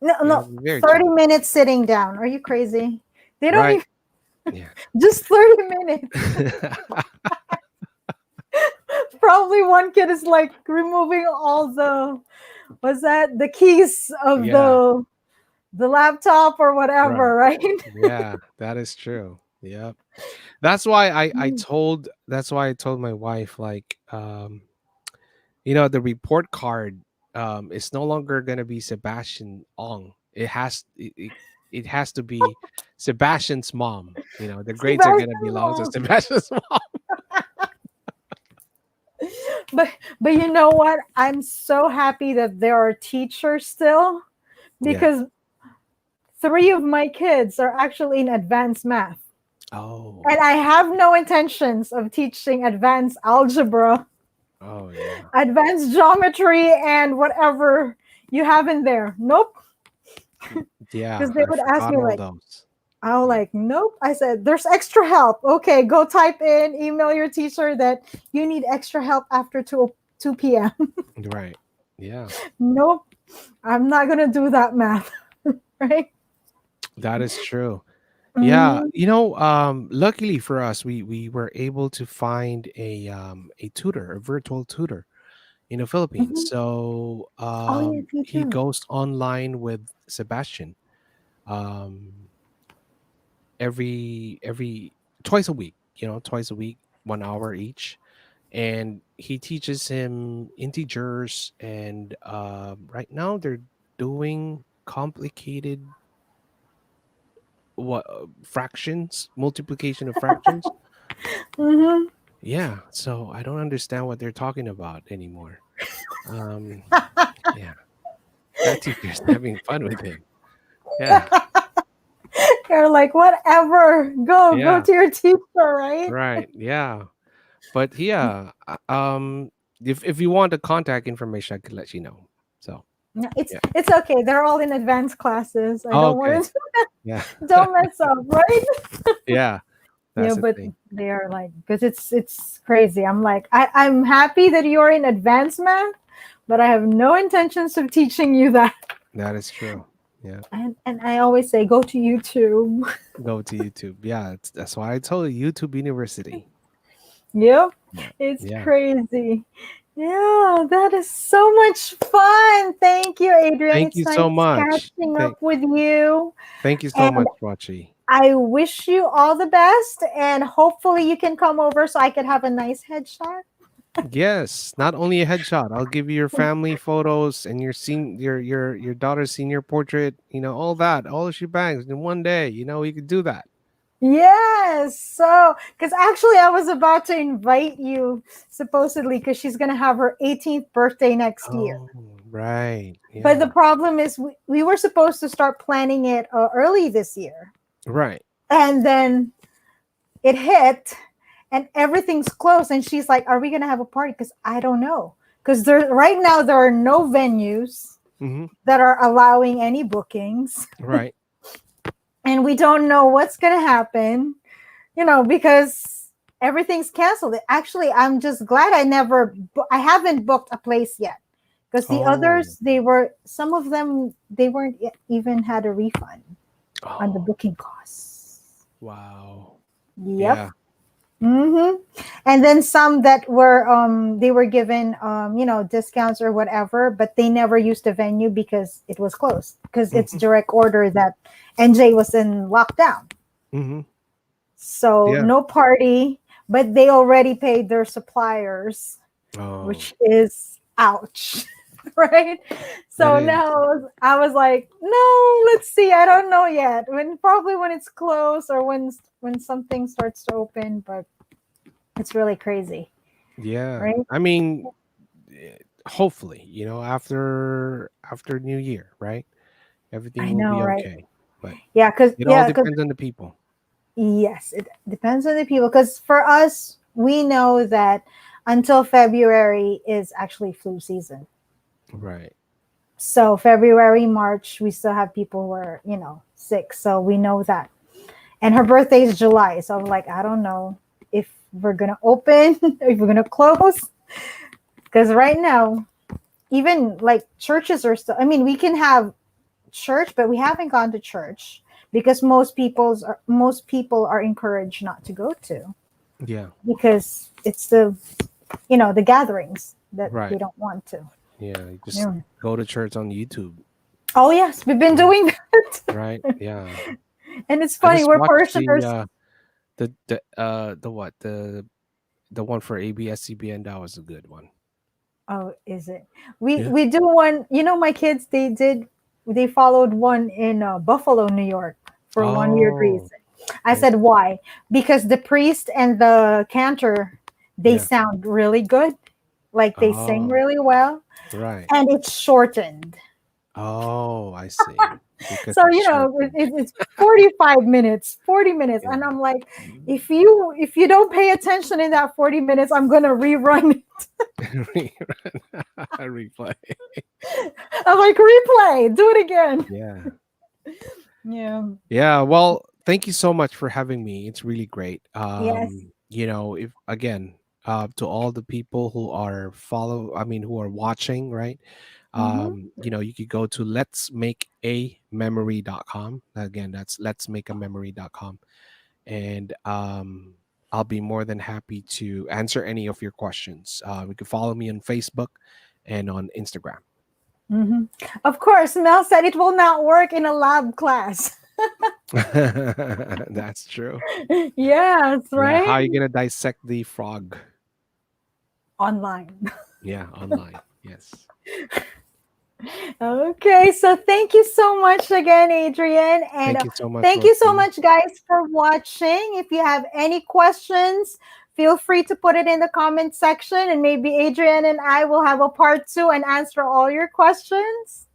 No, no, Very 30 challenging. minutes sitting down. Are you crazy? They don't Right. even Yeah. just 30 minutes. Probably one kid is like removing all the what's that? The keys of Yeah. the laptop or Right. whatever, right? Yeah, that is true. Yep. That's why I told my wife, like, the report card is no longer gonna be Sebastian Ong. It has to be Sebastian's mom. The grades are gonna Sebastian belong to Mom. Sebastian's mom. But you know what? I'm so happy that there are teachers still Yeah. because three of my kids are actually in advanced math. Oh. And I have no intentions of teaching advanced algebra, Oh yeah. advanced geometry, and whatever you have in there. Nope. Yeah, Because they I would ask forgot me all like, those. I was Yeah. like, nope. I said, there's extra help. Okay, go type in, email your teacher that you need extra help after 2 p.m. Right. Yeah. Nope, I'm not going to do that math. Right? That is true. Yeah, Hmm. luckily for us, we were able to find a tutor, a virtual tutor in the Philippines. Hmm. So Oh, yes, you he too. goes online with Sebastian um every twice a week, 1 hour each, and he teaches him integers, and right now they're doing complicated fractions, multiplication of fractions. Hmm. Yeah, so I don't understand what they're talking about anymore. Um, yeah, that teacher's having fun with him. Yeah, You're like, whatever. Go yeah, to your teacher, right? right, yeah. But yeah, if you want the contact information, I could let you know. So No, yeah. it's okay. They're all in advanced classes. I Oh, don't okay. want to Yeah, don't mess up, right? yeah. Yeah, That's the but thing. they are like because it's crazy. I'm like I'm happy that you're in advanced math, but I have no intentions of teaching you that. That is true. Yeah. And I always say go to YouTube. Go to YouTube. Yeah, that's why I told you YouTube University. Yep, Yeah. it's Yeah. crazy. Yeah, that is so much fun. Thank you, Adrian. Thank It's you so nice much. catching up with you. Thank you so And much, Rochie. I wish you all the best. And hopefully you can come over so I could have a nice headshot. Yes, not only a headshot. I'll give you your family photos and your daughter's senior portrait. All that, all the shebangs in one day. We could do that. Yes. So, because actually, I was about to invite you, supposedly, because she's going to have her 18th birthday next year. Oh, right. But the Yeah. problem is, we were supposed to start planning it early this year. Right. And then it hit, and everything's closed. And she's like, are we going to have a party? Because I don't know. Because right now, there are no venues Mm-hmm. that are allowing any bookings. Right. And we don't know what's going to happen. Because everything's canceled. Actually, I'm just glad I haven't booked a place yet. Because the Oh. others, some of them, they weren't even had a refund on the Oh. booking costs. Wow. Yep. Yeah. Mm-hmm. And then some that were, they were given, discounts or whatever, but they never used the venue because it was closed. Because it's Mm-hmm. direct order that NJ was in lockdown. Mm-hmm. So Yeah. no party, but they already paid their suppliers, Oh, which is ouch, right? that So is. now I was like, no, let's see. I don't know yet. When it's closed or when something starts to open, but it's really crazy, Yeah. right? I mean, hopefully, after New Year, right? Everything I will know, be right? okay. But it all Because depends on the people. yes, it depends on the people. Because for us, we know that until February is actually flu season. Right. So February, March, we still have people who are, sick. So we know that. And her birthday is July. So I'm like, I don't know if we're gonna open, if we're gonna close. Because right now, even like churches are still. I mean, we can have church, but we haven't gone to church because most people are encouraged not to go to Yeah. because it's the gatherings that they Right. don't want to. Yeah. You just Yeah. go to church on YouTube. Oh yes, we've been Yeah. doing that, Right. Yeah. and it's I funny. just We're watched parishioners. the what the one for ABS-CBN. That was a good one. Oh, is it? We Yeah. we do one. My kids they followed one in Buffalo, New York, for one weird Oh, reason. I I said see. why? Because the priest and the cantor they Yeah. sound really good, like they sing Oh, really well, right. and it's shortened. Oh, I see. Because So it's shortened. it's 45 minutes, 40 minutes, and Yeah. I'm like, if you don't pay attention in that 40 minutes, I'm gonna rerun. Replay. I'm like, replay, do it again. Yeah. Yeah. Yeah. Well, thank you so much for having me. It's really great. Yes. If again, to all the people who are who are watching, right? Mm-hmm. You could go to letsmakeamemory.com. Again, that's letsmakeamemory.com. And I'll be more than happy to answer any of your questions. You can follow me on Facebook and on Instagram. Mm-hmm. Of course, Mel said it will not work in a lab class. That's true. Yes, Yeah, how right? are you gonna dissect the frog? Online. Yeah, online. Yes. Okay, so thank you so much again, Adrian. And Thank you so much, thank you so Rochie. much, guys, for watching. If you have any questions, feel free to put it in the comment section, and maybe Adrian and I will have a part two and answer all your questions.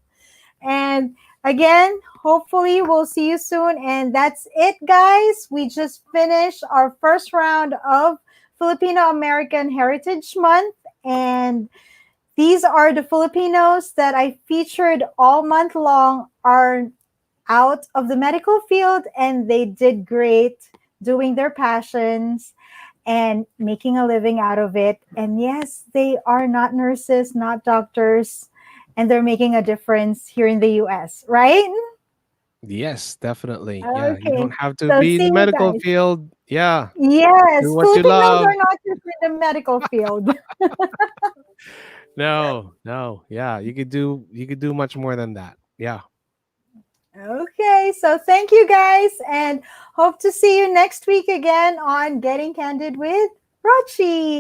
And again, hopefully, we'll see you soon. And that's it, guys. We just finished our first round of Filipino American Heritage Month. And these are the Filipinos that I featured all month long, are out of the medical field, and they did great doing their passions and making a living out of it. And yes, they are not nurses, not doctors, and they're making a difference here in the US, right? Yes, definitely. Yeah, you Okay. don't have to So be in see the you medical guys. field. Yeah, do Yes, what you Filipinos love. are not just in the medical field. No, no. Yeah, you could do much more than that. Yeah. Okay, so thank you guys, and hope to see you next week again on Getting Candid with Rochie.